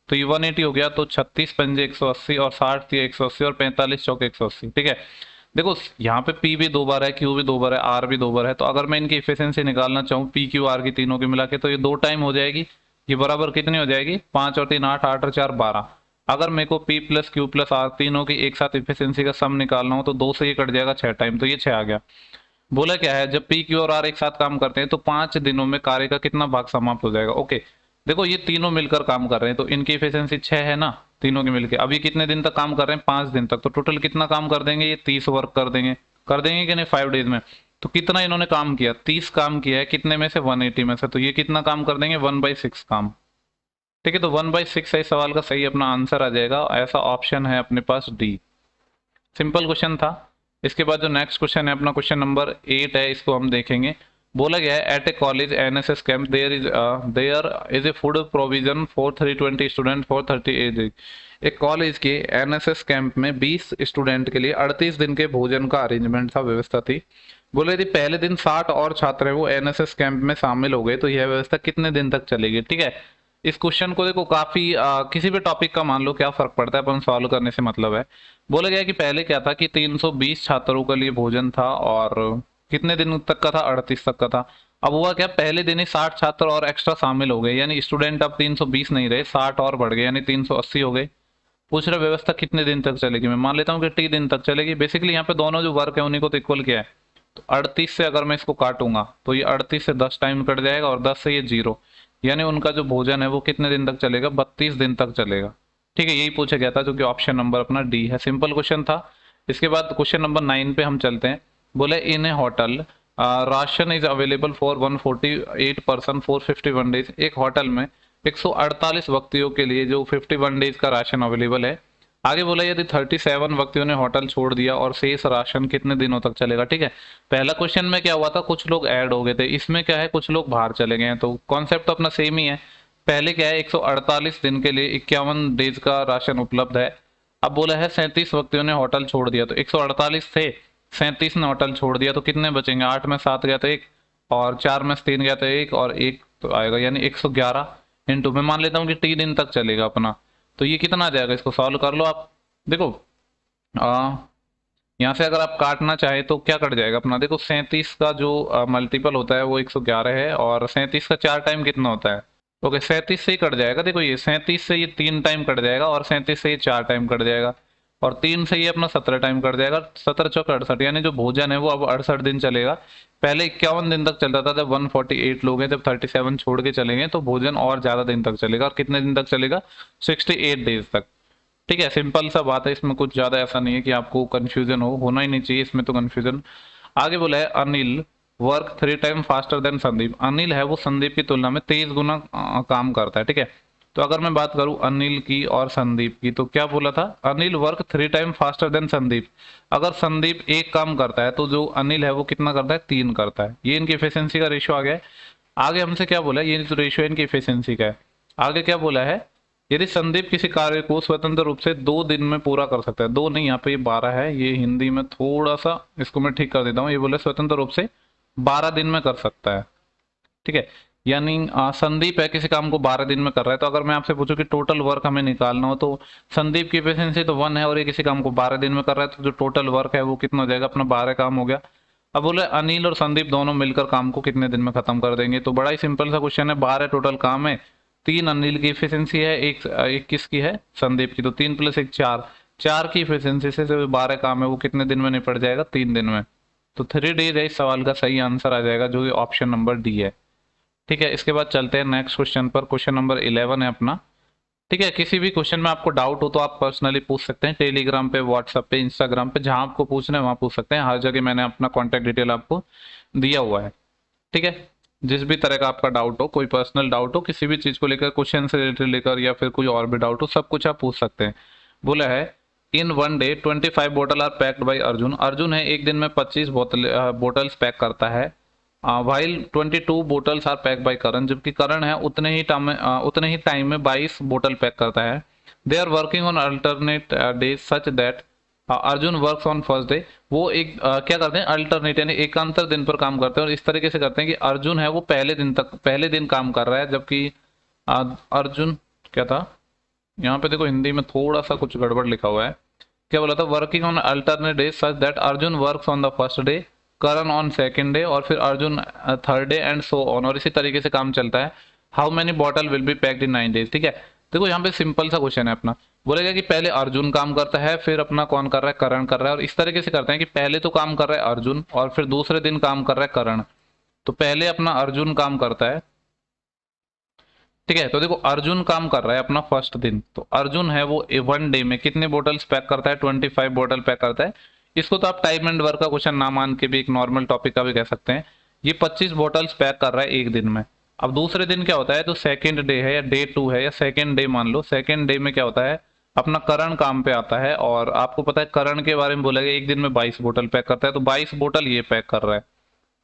तो ये 180 हो गया। तो 36 पंजे 180 और 60 थी 180 और 45 चौके 180। ठीक है, देखो यहाँ पे P भी 2 बार है, Q भी 2 बार है, R भी 2 बार है। तो अगर मैं इनकी इफिशियंसी निकालना चाहूँ P Q R की तीनों की मिला के, तो ये 2 टाइम हो जाएगी। ये बराबर कितनी हो जाएगी? 5 और 3 8, 8 और 4 12। अगर मेरे को P plus Q plus R तीनों की एक साथ इफिशियंसी का सम निकालना हो तो 2 से ये कट जाएगा 6 टाइम, तो ये 6 आ गया। बोला क्या है, जब P Q और R एक साथ काम करते हैं तो 5 दिनों में कार्य का कितना भाग समाप्त हो जाएगा। ओके, देखो ये तीनों मिलकर काम कर रहे हैं तो इनकी एफिशिएंसी 6 है ना, तीनों की मिलकर। अभी कितने दिन तक काम कर रहे हैं? 5 दिन तक। तो टोटल कितना काम कर देंगे? ये 30 वर्क कर देंगे कि नहीं 5 डेज में। तो कितना इन्होंने काम किया? 30 काम किया है, कितने में से? 180 में से। तो ये कितना काम कर देंगे? 1/6 काम। ठीक है, तो 1/6 इस सवाल का सही अपना आंसर आ जाएगा। ऐसा ऑप्शन है अपने पास डी। सिंपल क्वेश्चन था। इसके बाद जो नेक्स्ट क्वेश्चन है अपना क्वेश्चन नंबर 8 है, इसको हम देखेंगे। बोला गया है at a college NSS camp there is a food provision for 320 student for 30 age. एक कॉलेज के एनएसएस कैंप में 20 स्टूडेंट के लिए 38 दिन के भोजन का अरेंजमेंट था, व्यवस्था थी। बोले यदि पहले दिन 60 और छात्र हैं वो एनएसएस कैंप में शामिल हो गए तो यह व्यवस्था कितने दिन तक चलेगी। ठीक है, इस क्वेश्चन को देखो काफी किसी भी टॉपिक का मान लो क्या फर्क पड़ता है, अपन सॉल्व करने से मतलब है। बोला गया कि पहले क्या था कि 320 छात्रों के लिए भोजन था और कितने दिन तक का था? 38 तक का था। अब हुआ क्या, पहले दिन ही 60 छात्र और एक्स्ट्रा शामिल हो गए, यानी स्टूडेंट अब 320 नहीं रहे, 60 और बढ़ गए, यानी 380 हो गए। पूछ रहा व्यवस्था कितने दिन तक चलेगी। मैं मान लेता हूँ कि टी दिन तक चलेगी। बेसिकली यहाँ पे दोनों जो वर्क है उन्हीं को तो इक्वल किया है। तो 38 से अगर मैं इसको काटूंगा तो ये 38 से 10 टाइम कट जाएगा और 10 से ये 0, यानी उनका जो भोजन है वो कितने दिन तक चलेगा? 32 दिन तक चलेगा। ठीक है, यही पूछा गया था जो कि ऑप्शन नंबर अपना डी है। सिंपल क्वेश्चन था। इसके बाद क्वेश्चन नंबर 9 पे हम चलते हैं। बोले in a hotel ration is available for 148 person for 51 days. एक होटल में 148 व्यक्तियों के लिए जो 51 डेज का राशन अवेलेबल है। आगे बोला यदि 37 व्यक्तियों ने होटल छोड़ दिया और शेष राशन कितने दिनों तक चलेगा। ठीक है, पहला क्वेश्चन में क्या हुआ था, कुछ लोग ऐड हो गए थे, इसमें क्या है कुछ लोग बाहर चले गए हैं। तो कॉन्सेप्ट तो अपना सेम ही है। पहले क्या है 148 दिन के लिए 51 डेज का राशन उपलब्ध है। अब बोला है 37 व्यक्तियों ने होटल छोड़ दिया, तो 148 थे, 37 ने होटल छोड़ दिया, तो कितने बचेंगे? 8 में 7 गया तो 1 और 4 में 3 गया तो 1 और 1 तो आएगा, यानी 111 इंटू मैं मान लेता हूँ कि 3 दिन तक चलेगा अपना। तो ये कितना आ जाएगा? इसको सॉल्व कर लो आप। देखो यहाँ से अगर आप काटना चाहे तो क्या कट जाएगा अपना? देखो 37 का जो मल्टीपल होता है वो 111 है और 37 का 4 टाइम कितना होता है? ओके, 37 से ही कट जाएगा। देखो ये 37 से ये 3 टाइम कट जाएगा और 37 से ये 4 टाइम कट जाएगा और 3 से ये अपना 17 टाइम कट जाएगा। 17 चौक 68, यानी जो भोजन है वो अब 68 दिन चलेगा। पहले 51 दिन तक चलता था, जब 148 लोग हैं, जब 37 छोड़ के चलेंगे तो भोजन और ज्यादा दिन तक चलेगा। और कितने दिन तक चलेगा? 68 डेज तक। ठीक है, सिंपल सा बात है, इसमें कुछ ज्यादा ऐसा नहीं है कि आपको कंफ्यूजन होना ही नहीं चाहिए इसमें तो कंफ्यूजन। आगे बोला है Anil work 3 time faster than Sandeep. Anil है वो संदीप की तुलना में 23 गुना काम करता है। ठीक है, तो अगर मैं बात करूं अनिल की और संदीप की तो क्या बोला था? Anil work 3 time faster than Sandeep. अगर संदीप एक काम करता है तो जो अनिल है वो कितना करता है? 3 करता है। ये इनकी एफिशिएंसी का रेशियो आ गया है। आगे हमसे क्या बोला है? ये जो रेशियो इनकी एफिशिएंसी का है। आगे क्या बोला है? यदि संदीप किसी कार्य को स्वतंत्र रूप से 2 दिन में पूरा कर सकता है, 2 नहीं, यहाँ पे ये 12 है, ये हिंदी में थोड़ा सा इसको मैं ठीक कर देता हूँ। ये बोले स्वतंत्र रूप से 12 दिन में कर सकता है। ठीक है, यानी संदीप है किसी काम को 12 दिन में कर रहा है। तो अगर मैं आपसे पूछूं कि टोटल वर्क हमें निकालना हो तो संदीप की एफिशिएंसी तो 1 है और ये किसी काम को 12 दिन में कर रहा है, तो जो टोटल वर्क है वो कितना हो जाएगा अपना? 12 काम हो गया। अब बोले अनिल और संदीप दोनों मिलकर काम को कितने दिन में खत्म कर देंगे। तो बड़ा ही सिंपल सा क्वेश्चन है। 12 टोटल काम है, 3 अनिल की एफिशिएंसी है, एक किसकी है? संदीप की। तो 3 + 1 4, 4 की एफिशिएंसी से 12 काम है वो कितने दिन में निपट जाएगा? 3 दिन में। तो 3 डेज है इस सवाल का सही आंसर आ जाएगा, जो ऑप्शन नंबर डी है। ठीक है, इसके बाद चलते हैं नेक्स्ट क्वेश्चन पर। क्वेश्चन नंबर 11 है अपना। ठीक है, किसी भी क्वेश्चन में आपको डाउट हो तो आप पर्सनली पूछ सकते हैं, टेलीग्राम पे, व्हाट्सएप पे, इंस्टाग्राम पे, जहां आपको पूछना है वहां पूछ सकते हैं। हर जगह मैंने अपना कॉन्टैक्ट डिटेल आपको दिया हुआ है। ठीक है, जिस भी तरह का आपका डाउट हो, कोई पर्सनल डाउट हो किसी भी चीज को लेकर, क्वेश्चन से रिलेटेड लेकर या फिर कोई और भी डाउट हो, सब कुछ आप पूछ सकते हैं। बोला है इन 1 डे 25 बोतल are packed by Arjun. Arjun है एक दिन में 25 बोतल्स पैक करता है। While 22 bottles are pack by Karan, जबकि करण है उतने ही टाइम में 22 बोतल पैक करता है। They are working on alternate days such that Arjun works on first day, वो एक क्या करते हैं, अल्टरनेट यानी एकांतर दिन पर काम करते हैं और इस तरीके से करते हैं कि अर्जुन है वो पहले दिन काम कर रहा है, जबकि अर्जुन क्या था यहाँ पे, देखो हिंदी में थोड़ा सा कुछ गड़बड़ लिखा हुआ है। क्या बोला था, working on alternate day such that Arjun works on the first day, Karan on second day और फिर Arjun third day and so on, और इसी तरीके से काम चलता है। How many bottle will be packed in 9 days। ठीक है, देखो यहाँ पे सिंपल सा क्वेश्चन है अपना, बोलेगा कि पहले अर्जुन काम करता है, फिर अपना कौन कर रहा है, करण कर रहा है, और इस तरीके से करते हैं कि पहले तो काम कर रहा है अर्जुन और फिर दूसरे दिन काम कर रहा है करण। तो पहले अपना अर्जुन काम करता है, ठीक है, तो देखो अर्जुन काम कर रहा है अपना फर्स्ट दिन, तो अर्जुन है वो 1 डे में कितने बोटल्स पैक करता है, 25 बॉटल पैक करता है। इसको तो आप टाइम एंड वर्क का क्वेश्चन ना मान के भी एक नॉर्मल टॉपिक का भी कह सकते हैं। ये 25 बॉटल्स पैक कर रहा है एक दिन में। अब दूसरे दिन क्या होता है, तो सेकेंड डे है या डे 2 है या सेकेंड डे मान लो, सेकेंड डे में क्या होता है, अपना करण काम पे आता है और आपको पता है करण के बारे में बोला गया एक दिन में 22 बोतल पैक करता है, तो 22 बोतल ये पैक कर रहा है।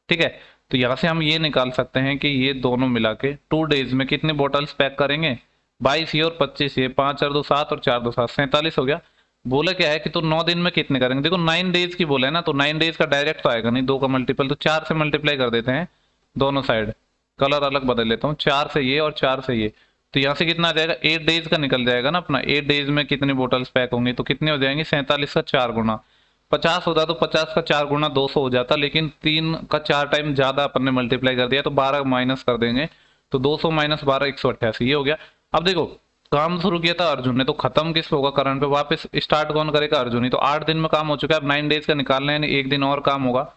ठीक है, तो यहाँ से हम ये निकाल सकते हैं कि ये दोनों मिला के 2 days में कितने बॉटल्स पैक करेंगे, 22 ये और 25 ये, 5 और 2 7 और 4 2 7, 47 हो गया। बोला क्या है कि तो 9 दिन में कितने करेंगे, देखो 9 days की बोला है ना, तो 9 days का डायरेक्ट तो आएगा नहीं, 2 का मल्टीपल, तो 4 से मल्टीप्लाई कर देते हैं दोनों साइड। कलर अलग बदल लेता हूँ, 4 से ये और 4 से ये, तो यहाँ से कितना आ जाएगा, 8 days का निकल जाएगा ना अपना। 8 days में कितनी बोटल्स पैक होंगी, तो कितने हो जाएंगे, 47 का 4 गुना, 50 होता तो 50 का 4 गुना 200 हो जाता, लेकिन 3 का 4 टाइम ज्यादा अपन ने मल्टीप्लाई कर दिया, तो 12 माइनस कर देंगे, तो 200 माइनस 12 188, ये हो गया। अब देखो काम शुरू किया था अर्जुन ने, तो खत्म किस पे होगा, करण पे, वापस स्टार्ट कौन करेगा, अर्जुन ही। तो 8 दिन में काम हो चुका है, अब 9 days का निकालना है, एक दिन और काम होगा,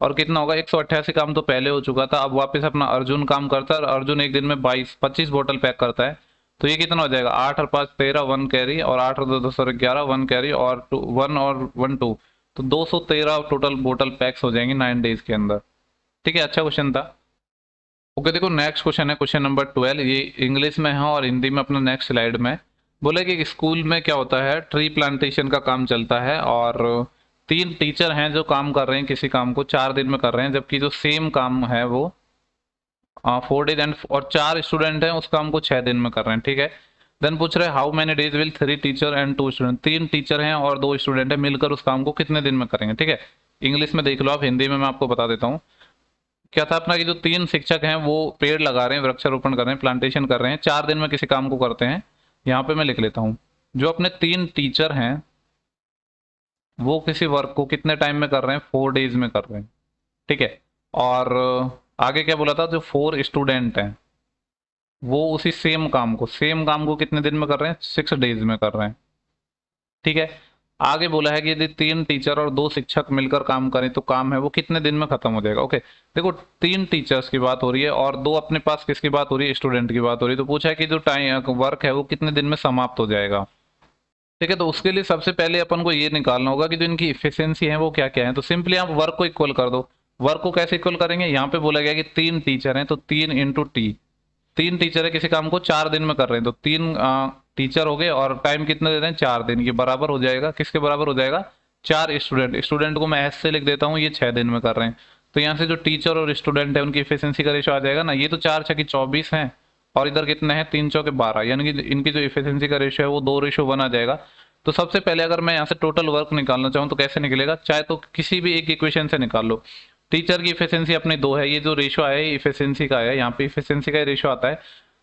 और कितना होगा, 188 काम तो पहले हो चुका था, अब वापस अपना अर्जुन काम करता है और अर्जुन एक दिन में 25 बोतल पैक करता है। तो ये कितना हो जाएगा, 8 और 5 13, 1 कैरी, और 8 और 2 10 और 11, 1 कैरी, और 1 और 1 2, तो 213 टोटल बोतल पैक्स हो जाएंगे 9 days के अंदर। ठीक है, अच्छा क्वेश्चन था। ओके, देखो नेक्स्ट क्वेश्चन है क्वेश्चन नंबर 12, ये इंग्लिश में है और हिंदी में अपना नेक्स्ट स्लाइड में। बोले कि स्कूल में क्या होता है, ट्री प्लांटेशन का काम चलता है और 3 टीचर हैं जो काम कर रहे हैं, किसी काम को 4 दिन में कर रहे हैं, जबकि जो सेम काम है वो 4 days एंड, और 4 स्टूडेंट हैं उस काम को 6 दिन में कर रहे हैं। ठीक है, देन पूछ रहे हैं how many days will 3 teacher and 2 student, 3 teacher हैं और 2 स्टूडेंट हैं, मिलकर उस काम को कितने दिन में करेंगे। ठीक है, इंग्लिश में देख लो आप, हिंदी में मैं आपको बता देता हूँ। क्या था अपना कि जो 3 शिक्षक हैं वो पेड़ लगा रहे हैं, वृक्षारोपण कर रहे हैं, प्लांटेशन कर रहे हैं, 4 दिन में किसी काम को करते हैं। यहाँ पे मैं लिख लेता हूँ, जो अपने 3 टीचर हैं वो किसी वर्क को कितने टाइम में कर रहे हैं, 4 days में कर रहे हैं। ठीक है, और आगे क्या बोला था, जो 4 स्टूडेंट हैं वो उसी सेम काम को कितने दिन में कर रहे हैं, 6 days में कर रहे हैं। ठीक है, आगे बोला है कि यदि 3 टीचर और 2 शिक्षक मिलकर काम करें तो काम है वो कितने दिन में खत्म हो जाएगा। ओके, देखो 3 टीचर्स की बात हो रही है और 2 अपने पास किसकी बात हो रही है, स्टूडेंट की बात हो रही है, तो पूछा है कि जो टाइम वर्क है वो कितने दिन में समाप्त हो जाएगा। ठीक है, तो उसके लिए सबसे पहले अपन को ये निकालना होगा कि जो इनकी इफिशियंसी है वो क्या क्या है। तो सिंपली आप वर्क को इक्वल कर दो। वर्क को कैसे इक्वल करेंगे, यहाँ पे बोला गया कि 3 टीचर हैं तो 3 इंटू टी, 3 टीचर है किसी काम को 4 दिन में कर रहे हैं, तो 3 टीचर हो गए और टाइम कितना दे रहे हैं, 4 दिन, ये बराबर हो जाएगा, किसके बराबर हो जाएगा, 4 स्टूडेंट, स्टूडेंट को मैं एस से लिख देता हूँ, ये 6 दिन में कर रहे हैं। तो यहाँ से जो टीचर और स्टूडेंट है उनकी इफिशियंसी का रेशो आ जाएगा ना, ये तो 4 छकी 24 है और इधर कितने हैं, 3 चौके 12, यानी कि इनकी जो इफिशियंसी का रेशो है वो 2:1 आ जाएगा। तो सबसे पहले अगर मैं यहाँ से टोटल वर्क निकालना चाहूँ तो कैसे निकलेगा, चाहे तो किसी भी एक इक्वेशन से निकाल लो। टीचर की इफिशियंसी अपनी 2 है, ये जो रेशो आया है इफिशियंसी का है, यहाँ पे इफिशियंसी का रेशो आता है।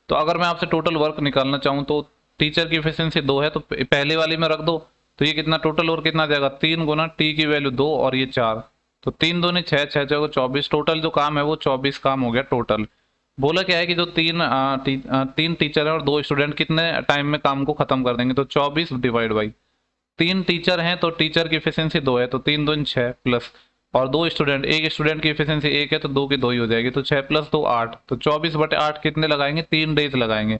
तो अगर मैं आपसे टोटल वर्क निकालना चाहूँ तो टीचर की इफिशियंसी 2 है, तो पहले वाली में रख दो, तो ये कितना टोटल और कितना आ जाएगा, 3 गुना टी की वैल्यू 2 और ये 4, तो 3 दूनी 6, 6 चौको 24, टोटल जो काम है वो 24 काम हो गया टोटल। बोला क्या है कि जो 3 टीचर है और 2 स्टूडेंट कितने टाइम में काम को खत्म कर देंगे, तो 24 डिवाइड बाई 3 टीचर हैं तो टीचर की इफिशियंसी 2 है, तो 3 दूनी 6 प्लस, और 2 स्टूडेंट, एक स्टूडेंट की इफिशियंसी 1 है तो 2 की 2 ही हो जाएगी, तो 6 + 2 8, तो 24/8 कितने लगाएंगे, 3 डेज लगाएंगे।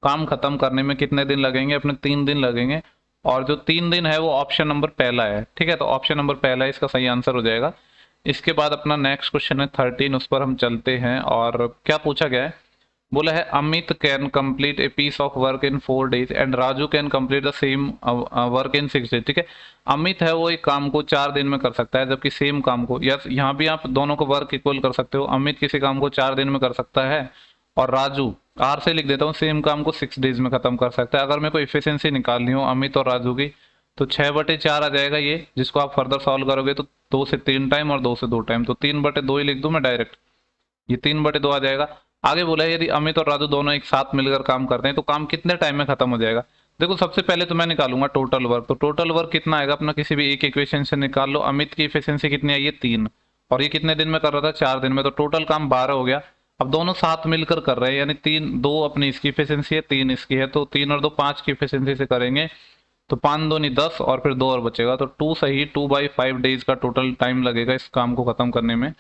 काम खत्म करने में कितने दिन लगेंगे, अपने 3 दिन लगेंगे, और जो 3 दिन है वो ऑप्शन नंबर पहला है। ठीक है, तो ऑप्शन नंबर पहला इसका सही आंसर हो जाएगा। इसके बाद अपना नेक्स्ट क्वेश्चन है 13, उस पर हम चलते हैं और क्या पूछा गया है, बोला है Amit can complete a piece of work in 4 days and Raju can complete the same work in 6 days। ठीक है, अमित है वो एक काम को 4 दिन में कर सकता है, जबकि सेम काम को, या यहाँ भी आप दोनों को वर्क इक्वल कर सकते हो, अमित किसी काम को 4 दिन में कर सकता है और राजू, आर से लिख देता हूँ, सेम काम को 6 days में खत्म कर सकता है। अगर मेरे को इफिशियंसी निकालनी हो अमित और राजू की, तो 6/4 आ जाएगा ये, जिसको आप फर्दर सॉल्व करोगे तो 2 से 3 टाइम और 2 से 2 टाइम, तो 3/2 ही लिख दूं मैं डायरेक्ट, ये 3/2 आ जाएगा। आगे बोला है यदि अमित और राजू दोनों एक साथ मिलकर काम करते हैं तो काम कितने टाइम में खत्म हो जाएगा। देखो सबसे पहले तो मैं निकालूंगा टोटल वर्क, तो टोटल वर्क कितना आएगा अपना, किसी भी एक इक्वेशन से निकाल लो। अमित की इफिशियंसी कितनी आई है 3, और ये कितने दिन में कर रहा था 4 दिन में, तो टोटल काम 12 हो गया। अब दोनों साथ मिलकर कर रहे हैं, यानी 2 अपनी इसकी इफिशियंसी है, 3 इसकी है, तो 3 और 2 5 की इफिशियंसी से करेंगे तो 5 दूनी 10 और फिर 2 और बचेगा, तो 2 सही 2/5 डेज का टोटल टाइम लगेगा इस काम को खत्म करने में।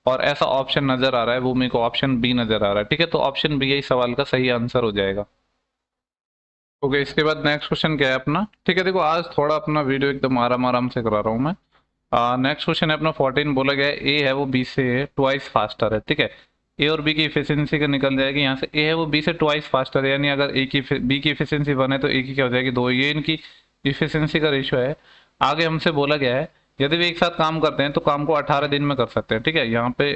और ऐसा ऑप्शन नजर आ रहा है, वो मेरे को ऑप्शन बी नजर आ रहा है। ठीक है, तो ऑप्शन बी इस सवाल का सही आंसर हो जाएगा। ओके, इसके बाद नेक्स्ट क्वेश्चन क्या है अपना। ठीक है, देखो आज थोड़ा अपना वीडियो एकदम आराम आराम से करा रहा हूँ मैं। नेक्स्ट क्वेश्चन है अपना 14, बोला गया है ए है वो बी से ट्वाइस फास्टर है। ठीक है, ए और बी की इफिशियंसी का निकल जाएगी, यहाँ से ए है वो बी से ट्वाइस फास्टर है, यानी अगर ए की बी की इफिशियंसी 1 है तो ए की क्या हो जाएगी 2, ये इनकी इफिशियंसी का रेशियो है। आगे हमसे बोला गया है यदि वे एक साथ काम करते हैं तो काम को 18 दिन में कर सकते हैं। ठीक है, यहाँ पे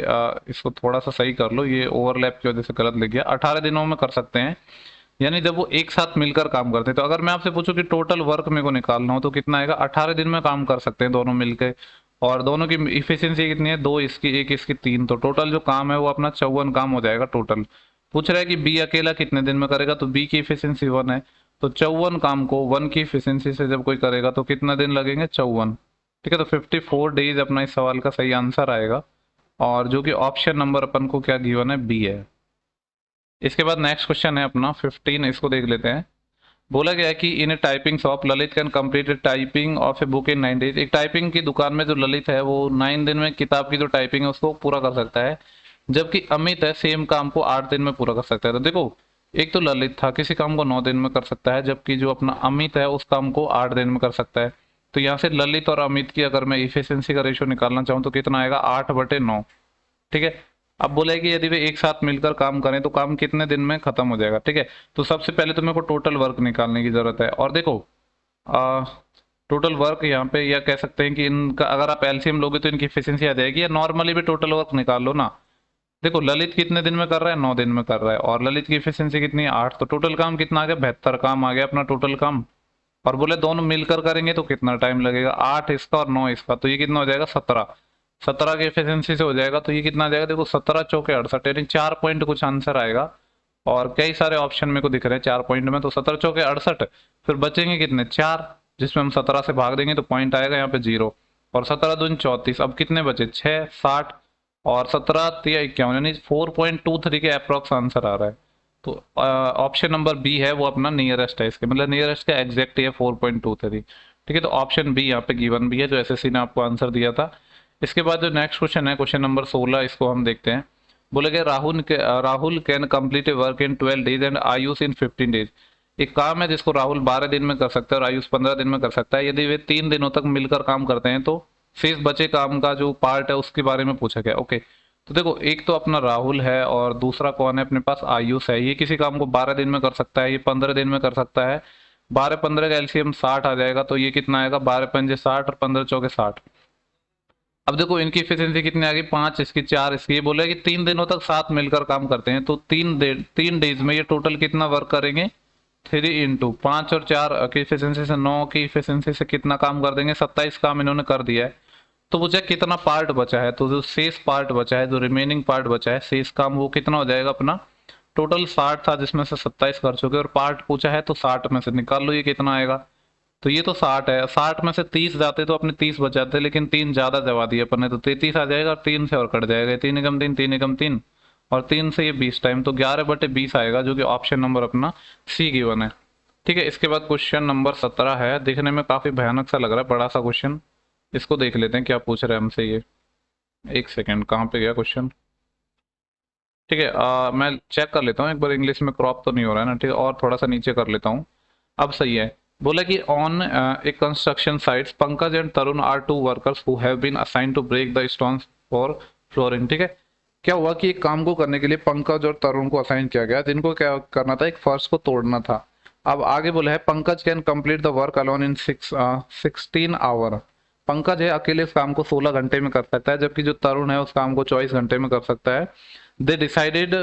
इसको थोड़ा सा सही कर लो, ये ओवरलैप की वजह से गलत लिख गया, 18 दिनों में कर सकते हैं, यानी जब वो एक साथ मिलकर काम करते हैं। तो अगर मैं आपसे पूछूं कि टोटल वर्क मेरे को निकालना हो तो कितना आएगा, 18 दिन में काम कर सकते हैं दोनों मिलकर, और दोनों की इफिशियंसी कितनी है 2 इसकी 1 इसकी 3, तो टोटल जो काम है वो अपना 54 काम हो जाएगा टोटल। पूछ रहा है कि बी अकेला कितने दिन में करेगा, तो बी की इफिशियंसी 1 है, तो 54 काम को 1 की इफिशियंसी से जब कोई करेगा तो कितना दिन लगेंगे 54। ठीक है, तो 54 डेज अपना इस सवाल का सही आंसर आएगा, और जो कि ऑप्शन नंबर अपन को क्या गिवन है, बी है। इसके बाद नेक्स्ट क्वेश्चन है अपना 15, इसको देख लेते हैं। बोला गया है कि in a typing shop Lalit can complete typing of a book in 9 days. एक टाइपिंग की दुकान में जो ललित है वो 9 दिन में किताब की जो टाइपिंग है उसको पूरा कर सकता है, जबकि अमित है सेम काम को 8 दिन में पूरा कर सकता है। तो देखो, एक तो ललित था किसी काम को 9 दिन में कर सकता है, जबकि जो अपना अमित है उस काम को 8 दिन में कर सकता है। तो यहाँ से ललित और अमित की अगर मैं इफिशियंसी का रेशियो निकालना चाहूँ तो कितना आएगा 8/9। ठीक है, अब बोला है कि यदि वे एक साथ मिलकर काम करें तो काम कितने दिन में खत्म हो जाएगा। ठीक है, तो सबसे पहले तो मेरे को टोटल वर्क निकालने की जरूरत है, और देखो टोटल वर्क यहाँ पे यह कह सकते हैं कि इनका अगर आप एलसीएम लोगे तो इनकी एफिशिएंसी आ जाएगी, या नॉर्मली भी टोटल वर्क निकाल लो ना। देखो ललित कितने दिन में कर रहा है 9 दिन में कर रहा है, और ललित की एफिशिएंसी कितनी है 8, तो टोटल काम कितना आ गया 72 काम आ गया अपना टोटल काम। और बोले दोनों मिलकर करेंगे तो कितना टाइम लगेगा, 8 इसका और 9 इसका, तो ये कितना हो जाएगा 17। 17 की एफिशिएंसी से हो जाएगा, तो ये कितना आ जाएगा देखो 17 चौके 68, यानी 4 पॉइंट कुछ आंसर आएगा। और कई सारे ऑप्शन मेरे को दिख रहे हैं 4 पॉइंट में, तो 17 चौके 68, फिर बचेंगे कितने 4, जिसमें हम 17 से भाग देंगे तो पॉइंट आएगा यहाँ पे 0, और 17 दूनी 34, अब कितने बचे 6 60, और 17 3 51, यानी 4.23 के अप्रॉक्स आंसर आ रहा है। तो ऑप्शन नंबर बी है वो अपना नियरेस्ट है इसके, मतलब नियरेस्ट का एग्जैक्ट है 4.23। ठीक है, तो ऑप्शन बी यहाँ पे गिवन भी है जो एसएससी ने आपको आंसर दिया था। इसके बाद जो नेक्स्ट क्वेश्चन है क्वेश्चन नंबर 16, इसको हम देखते हैं। बोले गए Rahul can complete a work in 12 days and Ayush in 15 days. एक काम है जिसको राहुल 12 दिन में कर सकता है और आयुष 15 दिन में कर सकता है, यदि वे 3 दिनों तक मिलकर काम करते हैं तो शेष बचे काम का जो पार्ट है उसके बारे में पूछा गया। ओके, तो देखो एक तो अपना राहुल है और दूसरा कौन है अपने पास आयुष है, ये किसी काम को 12 दिन में कर सकता है, ये 15 दिन में कर सकता है। 12 15 का एलसीएम 60 आ जाएगा, तो ये कितना आएगा 12 पंजे 60 और 15 चौके 60। अब देखो इनकी एफिशिएंसी कितनी आ गई 5 इसकी 4 इसकी, ये बोले कि 3 दिनों तक साथ मिलकर काम करते हैं, तो 3 डेज में ये टोटल कितना वर्क करेंगे 3 इंटू 5 और 4 की एफिशिएंसी से 9 की एफिशिएंसी से कितना काम कर देंगे 27 काम इन्होंने कर दिया है। तो मुझे कितना पार्ट बचा है, तो जो शेष पार्ट बचा है, जो रिमेनिंग पार्ट बचा है शेष काम, वो कितना हो जाएगा अपना टोटल 60 था जिसमें से 27 कर चुके, और पार्ट पूछा है तो 60 में से निकाल लो ये कितना आएगा। तो ये तो 60 है, 60 में से 30 जाते तो अपने 30 बच जाते, लेकिन 3 ज्यादा जमा दिए अपन ने, तो 33 आ जाएगा, और 3 से और कट जाएगा 3 एकम 3 3 एकम 3, और 3 से ये 20 टाइम, तो 11/20 आएगा, जो कि ऑप्शन नंबर अपना सी गिवन है। ठीक है, इसके बाद क्वेश्चन नंबर 17 है, देखने में काफी भयानक सा लग रहा है, बड़ा सा क्वेश्चन, इसको देख लेते हैं क्या पूछ रहे हैं हमसे ये। एक सेकेंड, कहाँ पे गया क्वेश्चन। ठीक है, मैं चेक कर लेता हूँ एक बार, इंग्लिश में क्रॉप तो नहीं हो रहा है ना, ठीक है, और थोड़ा सा नीचे कर लेता हूँ, अब सही है। बोला कि on a construction sites Pankaj and Tarun are 2 workers who have been assigned to break the stones for flooring. ठीक है, क्या हुआ कि एक काम को करने के लिए पंकज और तरुण को असाइन किया गया, जिनको क्या करना था एक फर्श को तोड़ना था। अब आगे बोला है Pankaj can complete the work alone in 16 hour. Pankaj है अकेले इस काम को 16 घंटे में कर सकता है, जबकि जो तरुण है उस काम को 24 घंटे में कर सकता है। They decided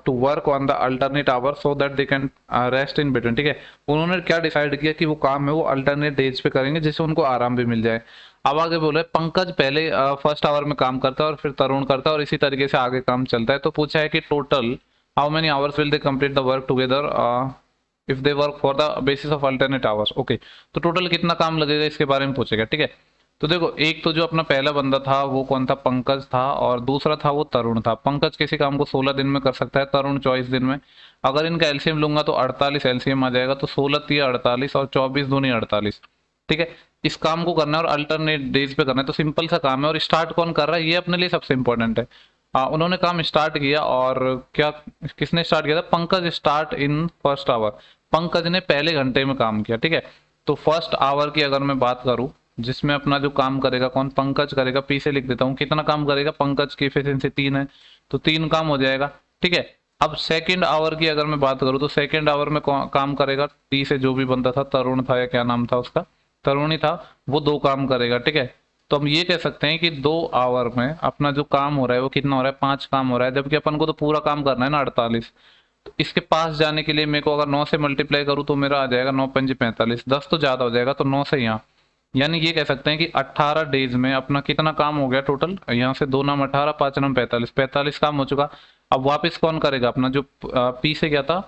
to work on the alternate hour so that they can rest in between. ठीक है, उन्होंने क्या डिसाइड किया कि वो काम है वो अल्टरनेट डेज पे करेंगे जिससे उनको आराम भी मिल जाए। अब आगे बोले पंकज पहले फर्स्ट आवर में काम करता है और फिर तरुण करता है और इसी तरीके से आगे काम चलता है। तो पूछा है कि total how many hours will they complete the work together if they work for the basis of alternate hours. Okay, तो टोटल कितना काम लगेगा इसके बारे में पूछेगा। ठीक है, तो देखो एक तो जो अपना पहला बंदा था वो कौन था, पंकज था, और दूसरा था वो तरुण था। पंकज किसी काम को 16 दिन में कर सकता है, तरुण 24 दिन में। अगर इनका एलसीएम लूंगा तो 48 एलसीएम आ जाएगा, तो 16 3 48 और 24 दूनी 48। ठीक है, इस काम को करना है और अल्टरनेट डेज पे करना है, तो सिंपल सा काम है। और स्टार्ट कौन कर रहा है ये अपने लिए सबसे इंपॉर्टेंट है। उन्होंने काम स्टार्ट किया और क्या किसने स्टार्ट किया था, Pankaj start in first hour. Pankaj ने पहले घंटे में काम किया। ठीक है, तो फर्स्ट आवर की अगर मैं बात करूं जिसमें अपना जो काम करेगा कौन, पंकज करेगा। पी से लिख देता हूँ कितना काम करेगा, पंकज की एफिशिएंसी 3 है तो 3 काम हो जाएगा। ठीक है, अब सेकंड आवर की अगर मैं बात करूँ तो सेकंड आवर में काम करेगा टी से जो भी बंदा था, तरुण था या क्या नाम था उसका, तरुण ही था, वो 2 काम करेगा। ठीक है, तो हम ये कह सकते हैं कि 2 आवर में अपना जो काम हो रहा है वो कितना हो रहा है, 5 काम हो रहा है, जबकि अपन को तो पूरा काम करना है ना 48। तो इसके पास जाने के लिए मेरे को अगर 9 से मल्टीप्लाई करूँ तो मेरा आ जाएगा 9 पंजे 45, 10 तो ज्यादा हो जाएगा, तो 9 से यहाँ, यानी ये कह सकते हैं कि 18 डेज में अपना कितना काम हो गया टोटल। यहाँ से 2 नाम 18, 5 नाम 45, 45 काम हो चुका। अब वापस कौन करेगा, अपना जो पी से क्या था,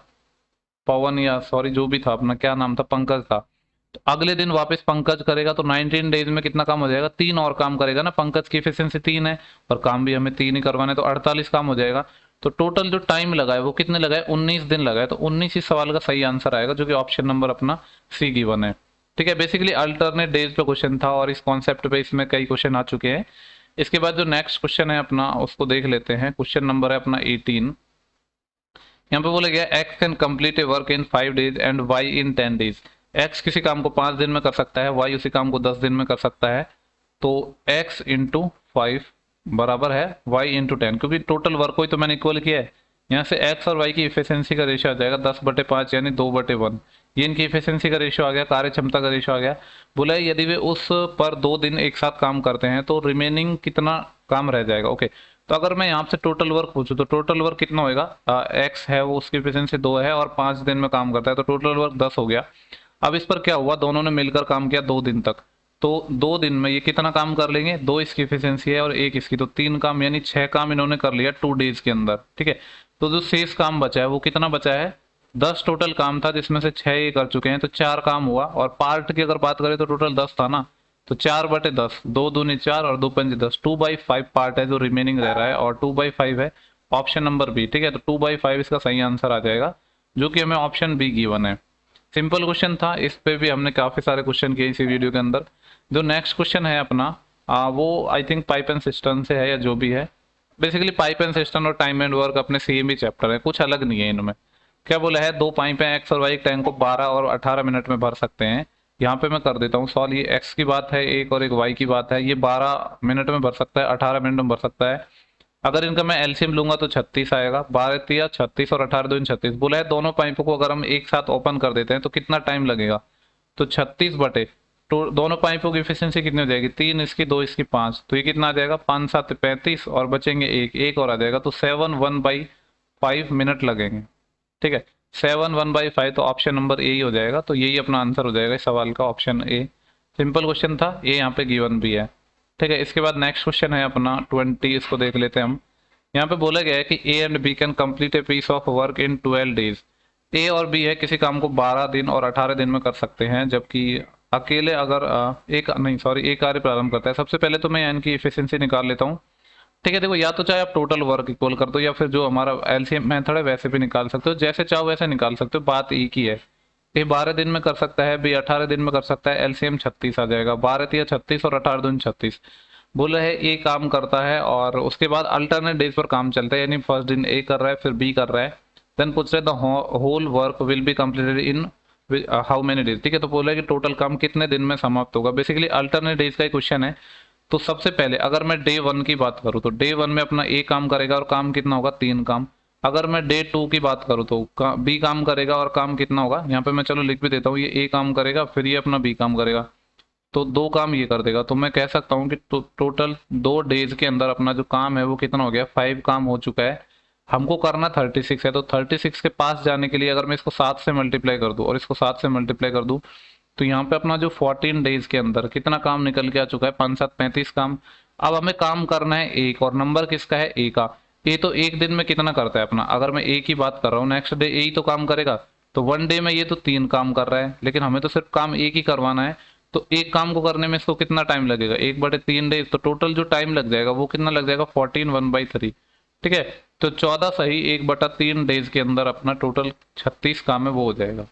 पवन या सॉरी जो भी था अपना क्या नाम था, पंकज था। तो अगले दिन वापस पंकज करेगा तो 19 डेज में कितना काम हो जाएगा, 3 और काम करेगा ना, पंकज की एफिशिएंसी 3 है और काम भी हमें 3 ही करवाने, तो 48 काम हो जाएगा। तो टोटल जो टाइम लगा है वो कितने लगा है, 19 दिन लगा है। तो 19 इस सवाल का सही आंसर आएगा, जो कि ऑप्शन नंबर अपना सी गिवन है। ठीक है, बेसिकली अल्टरनेट डेज पे क्वेश्चन था और इस कॉन्सेप्ट पे इसमें कई क्वेश्चन आ चुके हैं। इसके बाद जो नेक्स्ट क्वेश्चन है अपना उसको देख लेते हैं। क्वेश्चन नंबर है अपना 18। यहाँ पे बोला गया X can complete a work in 5 days and Y in 10 days. X किसी काम को 5 दिन में कर सकता है, वाई उसी काम को 10 दिन में कर सकता है। तो एक्स इंटू 5 बराबर है वाई इंटू 10, क्योंकि टोटल वर्क को ही तो मैंने इक्वल किया है। यहाँ से एक्स और वाई की इफिशियंसी का रेशियो आ जाएगा 10/5 यानी 2/1। ये इनकी इफिशियंसी का रेशियो आ गया, कार्य क्षमता का रेशियो आ गया। बोला है यदि वे उस पर 2 दिन एक साथ काम करते हैं तो रिमेनिंग कितना काम रह जाएगा। ओके, तो अगर मैं यहाँ से टोटल वर्क पूछूं तो टोटल वर्क कितना होएगा, एक्स है वो उसकी एफिशिएंसी 2 है और 5 दिन में काम करता है, तो टोटल वर्क 10 हो गया। अब इस पर क्या हुआ, दोनों ने मिलकर काम किया 2 दिन तक, तो 2 दिन में ये कितना काम कर लेंगे, 2 इसकी एफिशिएंसी है और 1 इसकी, तो 3 काम यानी 6 काम इन्होंने कर लिया 2 डेज के अंदर। ठीक है, तो जो शेष काम बचा है वो कितना बचा है, 10 टोटल काम था जिसमें से 6 ये कर चुके हैं, तो 4 काम हुआ। और पार्ट की अगर बात करें तो टोटल 10 था ना, तो 4/10, 2 दूनी 4 और 2 पंजे 10, 2/5 पार्ट है जो रिमेनिंग रह रहा है और 2/5 है ऑप्शन नंबर बी। ठीक है, तो 2/5 इसका सही आंसर आ जाएगा, जो कि हमें ऑप्शन बी गिवन है। सिंपल क्वेश्चन था, इस पे भी हमने काफी सारे क्वेश्चन किए इसी वीडियो के अंदर। जो नेक्स्ट क्वेश्चन है अपना वो I think pipe and system से है या जो भी है। बेसिकली पाइप एंड सिस्टम और टाइम एंड वर्क अपने सेम ही चैप्टर है, कुछ अलग नहीं है इनमें। क्या बोला है, 2 पाइप है, एक्स और वाई टैंक को 12 और 18 मिनट में भर सकते हैं। यहाँ पे मैं कर देता हूँ सॉल्व, ये एक्स की बात है एक और एक वाई की बात है। ये 12 मिनट में भर सकता है, 18 मिनट में भर सकता है। अगर इनका मैं एलसीएम लूंगा तो 36 आएगा, 12 या 36 और 18 2 36। बोला है दोनों पाइपों को अगर हम एक साथ ओपन कर देते हैं तो कितना टाइम लगेगा, तो 36 बटे तो दोनों पाइपों की एफिशिएंसी कितनी हो जाएगी, 3 इसकी 2 इसकी 5, तो ये कितना आ जाएगा 5 7 35 और बचेंगे एक और आ जाएगा, तो 7 1/5 मिनट लगेंगे। ठीक है, 7 1/5, तो ऑप्शन नंबर ए ही हो जाएगा। तो यही अपना आंसर हो जाएगा इस सवाल का, ऑप्शन ए। सिंपल क्वेश्चन था ये, यहाँ पे गिवन भी है। ठीक है, इसके बाद नेक्स्ट क्वेश्चन है अपना 20, इसको देख लेते हैं हम। यहाँ पे बोला गया है कि A and B can complete a piece of work in 12 days. A और बी है किसी काम को 12 दिन और 18 दिन में कर सकते हैं, जबकि अकेले अगर एक कार्य प्रारंभ करता है। सबसे पहले तो मैं इनकी एफिशिएंसी निकाल लेता हूँ। ठीक है, देखो या तो चाहे आप टोटल वर्क इक्वल कर दो या फिर जो हमारा एलसीएम मेथड है वैसे भी निकाल सकते हो, जैसे चाहो वैसे निकाल सकते हो, बात एक ही है। ए 12 दिन में कर सकता है, बी 18 दिन में कर सकता है, एलसीएम 36 आ जाएगा, 12 या 36 और 18 दूनी 36। बोला है ए काम करता है और उसके बाद अल्टरनेट डेज पर काम चलता है, यानी फर्स्ट दिन ए कर रहा है फिर बी कर रहा है। देन पूछ रहे the whole work will be completed in how many days. ठीक है, तो बोला है कि टोटल काम कितने दिन में समाप्त होगा। बेसिकली अल्टरनेट डेज का ही क्वेश्चन है। तो सबसे पहले अगर मैं डे 1 की बात करूँ तो डे 1 में अपना ए काम करेगा और काम कितना होगा, 3 काम। अगर मैं डे 2 की बात करूँ तो बी काम करेगा और काम कितना होगा, यहाँ पे मैं चलो लिख भी देता हूँ, ये ए काम करेगा फिर ये अपना बी काम करेगा, तो 2 काम ये कर देगा। तो मैं कह सकता हूँ कि टोटल 2 डेज के अंदर अपना जो काम है वो कितना हो गया, 5 काम हो चुका है। हमको करना 36 है, तो 36 के पास जाने के लिए अगर मैं इसको 7 से मल्टीप्लाई कर दूं और इसको 7 से मल्टीप्लाई कर दूं, तो यहाँ पे अपना जो 14 डेज के अंदर कितना काम निकल के आ चुका है, 5 7 35 काम। अब हमें काम करना है एक, और नंबर किसका है, ए का। ए तो एक दिन में कितना करता है अपना, अगर मैं ए की बात कर रहा हूँ, नेक्स्ट डे ए ही तो काम करेगा, तो वन डे में ये तो 3 काम कर रहा है, लेकिन हमें तो सिर्फ काम एक ही करवाना है। तो एक काम को करने में इसको कितना टाइम लगेगा, 1/3 डेज, तो टोटल जो टाइम लग जाएगा वो कितना लग जाएगा, 14 1/3। ठीक है, तो 14 सही 1/3 डेज के अंदर अपना टोटल 36 काम है वो हो जाएगा।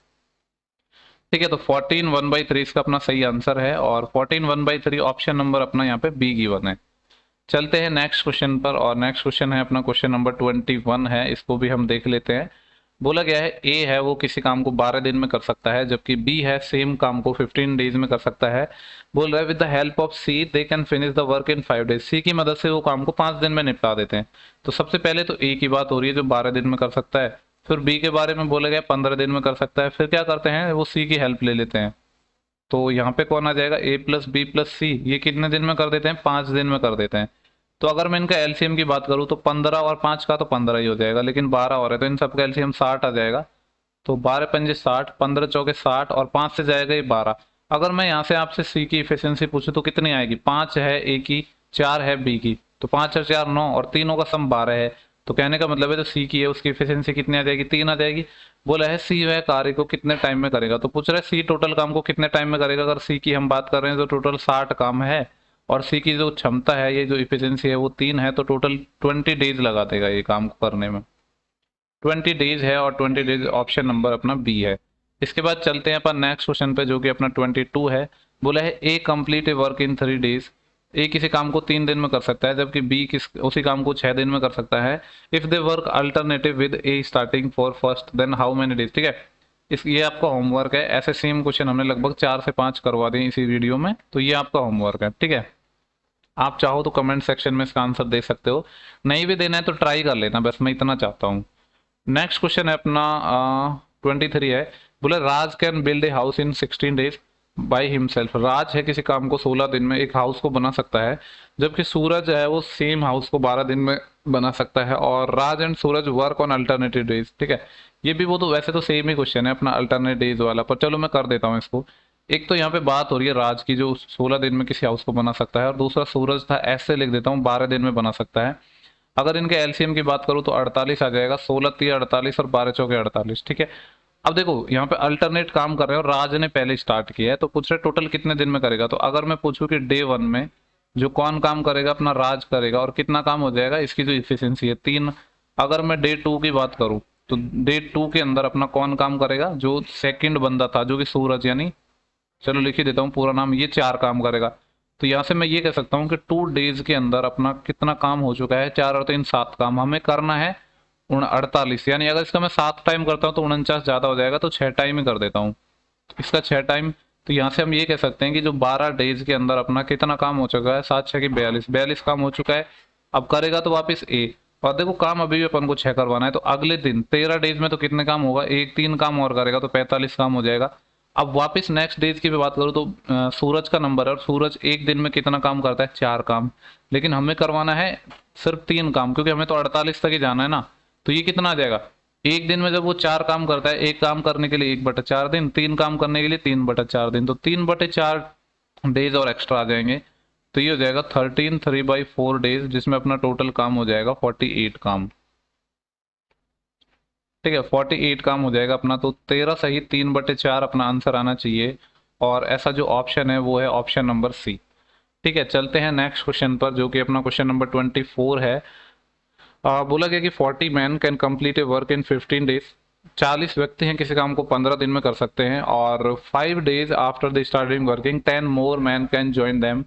ठीक है, तो 14 1/3 इसका अपना सही आंसर है, और 14 1/3 ऑप्शन नंबर अपना यहाँ पे बी गिवन है। चलते हैं नेक्स्ट क्वेश्चन पर, और नेक्स्ट क्वेश्चन है अपना क्वेश्चन नंबर 21 है, इसको भी हम देख लेते हैं। बोला गया है ए है वो किसी काम को 12 दिन में कर सकता है, जबकि बी है सेम काम को 15 डेज में कर सकता है। बोल रहा है with the help of C they can finish the work in 5 days. C की मदद से वो काम को 5 दिन में निपटा देते हैं। तो सबसे पहले तो ए की बात हो रही है जो 12 दिन में कर सकता है, फिर बी के बारे में बोला गया 15 दिन में कर सकता है, फिर क्या करते हैं वो सी की हेल्प ले लेते हैं। तो यहाँ पे कौन आ जाएगा, ए प्लस बी प्लस सी, ये कितने दिन में कर देते हैं, 5 दिन में कर देते हैं। तो अगर मैं इनका एलसीएम की बात करूँ तो 15 और 5 का तो 15 ही हो जाएगा, लेकिन 12 और है तो इन सबका एलसीएम 60 आ जाएगा। तो 12 पंजे 60, 15 चौके 60, और 5 से जाएगा ये 12। अगर मैं यहाँ से आपसे सी की इफिशियंसी पूछूं तो कितनी आएगी, 5 है ए की, 4 है बी की, तो 5 और 4 9, और तीनों का सम 12 है। तो कहने का मतलब है जो सी की है उसकी इफिशियंसी कितनी आ जाएगी, 3 आ जाएगी। बोला है सी वह कार्य को कितने टाइम में करेगा, तो पूछ रहा है सी टोटल काम को कितने टाइम में करेगा। अगर सी की हम बात कर रहे हैं तो टोटल 60 काम है, और सी की जो क्षमता है, ये जो इफिशियंसी है वो 3 है, तो टोटल 20 डेज लगा देगा ये काम को करने में। 20 डेज है, और 20 डेज ऑप्शन नंबर अपना बी है। इसके बाद चलते हैं अपन नेक्स्ट क्वेश्चन पे जो कि अपना 22 है। बोला है A complete a work in 3 days. A किसी काम को 3 दिन में कर सकता है, जबकि बी उसी काम को 6 दिन में कर सकता है। If they work alternative with a starting for first then how many days. ठीक है, ये आपका होमवर्क है। ऐसे सेम क्वेश्चन हमने लगभग 4 से 5 करवा दिए इसी वीडियो में, तो ये आपका होमवर्क है। ठीक है, आप चाहो तो कमेंट सेक्शन में इसका आंसर दे सकते हो, नहीं भी देना है तो ट्राई कर लेना, बस मैं इतना चाहता हूँ। नेक्स्ट क्वेश्चन है अपना 23 है। बोले Raj can build a house in 16 days by himself. Raj है किसी काम को 16 दिन में एक हाउस को बना सकता है, जबकि सूरज है वो सेम हाउस को 12 दिन में बना सकता है, और Raj and Suraj work on alternative days. ठीक है, ये भी वो तो वैसे तो सेम ही क्वेश्चन है अपना अल्टरनेट डेज वाला, पर चलो मैं कर देता हूँ इसको। एक तो यहाँ पे बात हो रही है राज की जो 16 दिन में किसी हाउस को बना सकता है, और दूसरा सूरज था, ऐसे लिख देता हूँ 12 दिन में बना सकता है। अगर इनके एलसीएम की बात करूँ तो 48 आ जाएगा, 16 3 48 और 12 चौके 48। ठीक है, अब देखो यहाँ पे अल्टरनेट काम कर रहे हैं और राज ने पहले स्टार्ट किया है, तो पूछ रहे टोटल कितने दिन में करेगा। तो अगर मैं पूछूं कि डे 1 में जो कौन काम करेगा, अपना राज करेगा, और कितना काम हो जाएगा, इसकी जो इफिशियंसी है 3। अगर मैं डे 2 की बात करूं तो डे 2 के अंदर अपना कौन काम करेगा, जो सेकंड बंदा था जो कि सूरज, यानी चलो लिख ही देता हूँ पूरा नाम, ये 4 काम करेगा। तो यहाँ से मैं ये कह सकता हूँ कि 2 डेज के अंदर अपना कितना काम हो चुका है, 4 और 3 7 काम हमें करना है 48। यानी अगर इसका मैं 7 टाइम करता हूँ तो 49 ज्यादा हो जाएगा, तो 6 टाइम ही कर देता हूँ इसका 6 टाइम। तो यहाँ से हम ये कह सकते हैं कि जो 12 डेज के अंदर अपना कितना काम हो चुका है, 7 6 की 42 काम हो चुका है। अब करेगा तो वापस ए, और देखो काम अभी भी अपन को 6 करवाना है, तो अगले दिन 13 डेज में तो कितने काम होगा, एक 3 काम और करेगा तो 45 काम हो जाएगा। अब वापस नेक्स्ट डेज की भी बात करूँ तो सूरज का नंबर है, और सूरज एक दिन में कितना काम करता है, 4 काम, लेकिन हमें करवाना है सिर्फ 3 काम, क्योंकि हमें तो 48 तक ही जाना है ना। तो ये कितना आ जाएगा, एक दिन में जब वो 4 काम करता है, एक काम करने के लिए 1/4 दिन, 3 काम करने के लिए 3/4 दिन, तो 3/4 डेज और एक्स्ट्रा आ जाएंगे। तो ये हो जाएगा 13 3/4 डेज, जिसमें अपना टोटल काम हो जाएगा 48 काम। ठीक है, 48 काम हो जाएगा अपना, तो 13 सही 3/4 अपना आंसर आना चाहिए, और ऐसा जो ऑप्शन है वो है ऑप्शन नंबर सी। ठीक है, चलते हैं नेक्स्ट क्वेश्चन पर जो कि अपना क्वेश्चन नंबर 24 है। बोला गया कि 40 man can complete a work in 15 days. 40 व्यक्ति हैं किसी काम को 15 दिन में कर सकते हैं, और 5 days after the starting working 10 more man can join them.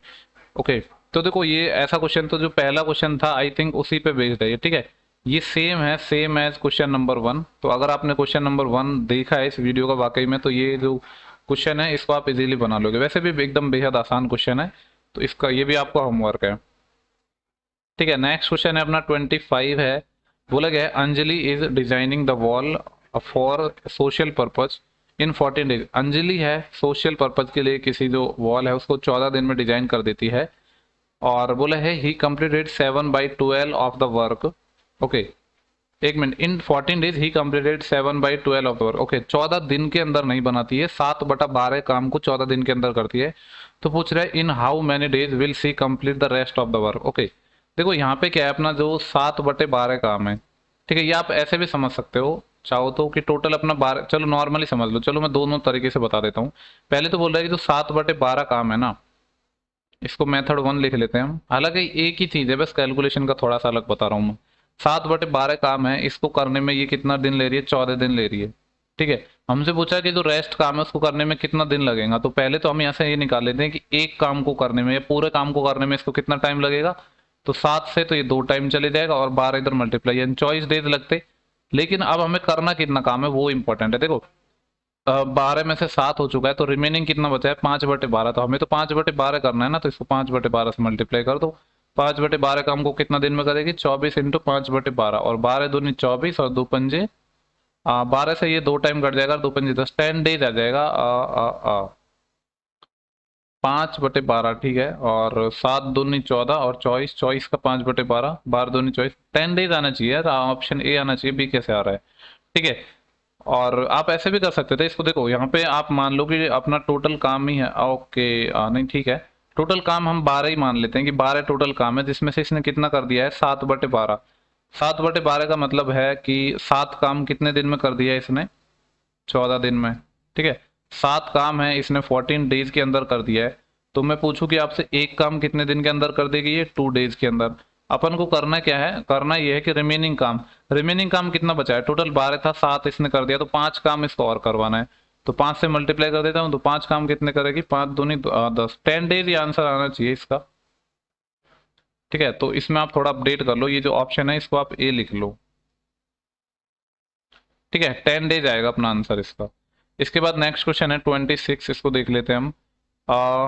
Okay, तो देखो ये ऐसा क्वेश्चन, तो जो पहला क्वेश्चन था आई थिंक उसी पे बेस्ड है ये। ठीक है, ये सेम है, सेम एज क्वेश्चन नंबर 1। तो अगर आपने क्वेश्चन नंबर 1 देखा है इस वीडियो का वाकई में, तो ये जो क्वेश्चन है इसको आप इजीली बना लोगे। वैसे भी एकदम बेहद आसान क्वेश्चन है, तो इसका ये भी आपका होमवर्क है। ठीक है, नेक्स्ट क्वेश्चन है अपना 25 है। बोला गया है Anjali is designing the wall for social purpose in 14 days. Anjali है सोशल पर्पज के लिए किसी जो वॉल है उसको 14 दिन में डिजाइन कर देती है, और बोला है he completed 7/12 of the work. Okay, एक minute, in 14 days he completed 7/12 of the work. Okay, 14 दिन के अंदर नहीं बनाती है, 7/12 काम को 14 दिन के अंदर करती है। तो पूछ रहा है in how many days will see complete the rest of the work. Okay, देखो यहाँ पे क्या है, अपना जो 7/12 काम है, ठीक है, ये आप ऐसे भी समझ सकते हो चाहो तो कि टोटल अपना 12, चलो नॉर्मली समझ लो, चलो मैं दोनों तरीके से बता देता हूँ। पहले तो बोल रहा है कि जो 7/12 काम है ना, इसको मेथड 1 लिख लेते हैं हम। हालांकि एक ही चीज है, बस कैलकुलेशन का थोड़ा सा अलग बता रहा हूँ मैं। 7/12 काम है, इसको करने में ये कितना दिन ले रही है, 14 दिन ले रही है। ठीक है, हमसे पूछा कि जो रेस्ट काम है उसको करने में कितना दिन लगेगा। तो पहले तो हम यहाँ से ये निकाल लेते हैं कि एक काम को करने में या पूरे काम को करने में इसको कितना टाइम लगेगा। तो 7 से तो ये 2 टाइम चले जाएगा और 12 इधर मल्टीप्लाई, यानी 24 डेज लगते। लेकिन अब हमें करना कितना काम है वो इंपॉर्टेंट है। देखो 12 में से 7 हो चुका है, तो रिमेनिंग कितना बचा है, 5/12। तो हमें तो 5/12 करना है ना, तो इसको 5/12 से मल्टीप्लाई कर दो। 5/12 का हमको कितना दिन में करेगी, 24 इंटू 5/12, और 12 दूनी 24 और 2 पंजे 12 से ये 2 टाइम कट जाएगा, 2 पंजे 10, 10 डेज आ जाएगा। 5/12 ठीक है, और 7 दूनी 14 और 24, 24 का 5/12, 12 दूनी 24, 10 डेज आना चाहिए यार, ऑप्शन ए आना चाहिए, बी कैसे आ रहा है। ठीक है, और आप ऐसे भी कर सकते थे इसको। देखो यहाँ पे आप मान लो कि अपना टोटल काम ही है, ओके नहीं ठीक है, टोटल काम हम 12 ही मान लेते हैं कि 12 टोटल काम है, जिसमें से इसने कितना कर दिया है, 7/12। 7/12 का मतलब है कि 7 काम कितने दिन में कर दिया है इसने, 14 दिन में। ठीक है, 7 काम है इसने 14 डेज के अंदर कर दिया है। तो मैं पूछूं कि आपसे एक काम कितने दिन के अंदर कर देगी, ये 2 डेज के अंदर। अपन को करना क्या है, करना ये है कि रिमेनिंग काम कितना बचा है, टोटल 12 था, 7 इसने कर दिया, तो 5 काम इसको और करवाना है। तो 5 से मल्टीप्लाई कर देता हूँ, तो 5 काम कितने करेगी, 5 दूनी 10, 10 डेज ये आंसर आना चाहिए इसका। ठीक है, तो इसमें आप थोड़ा अपडेट कर लो, ये जो ऑप्शन है इसको आप ए लिख लो। ठीक है, 10 डेज आएगा अपना आंसर इसका। इसके बाद नेक्स्ट क्वेश्चन है 26, इसको देख लेते हैं हम। आ,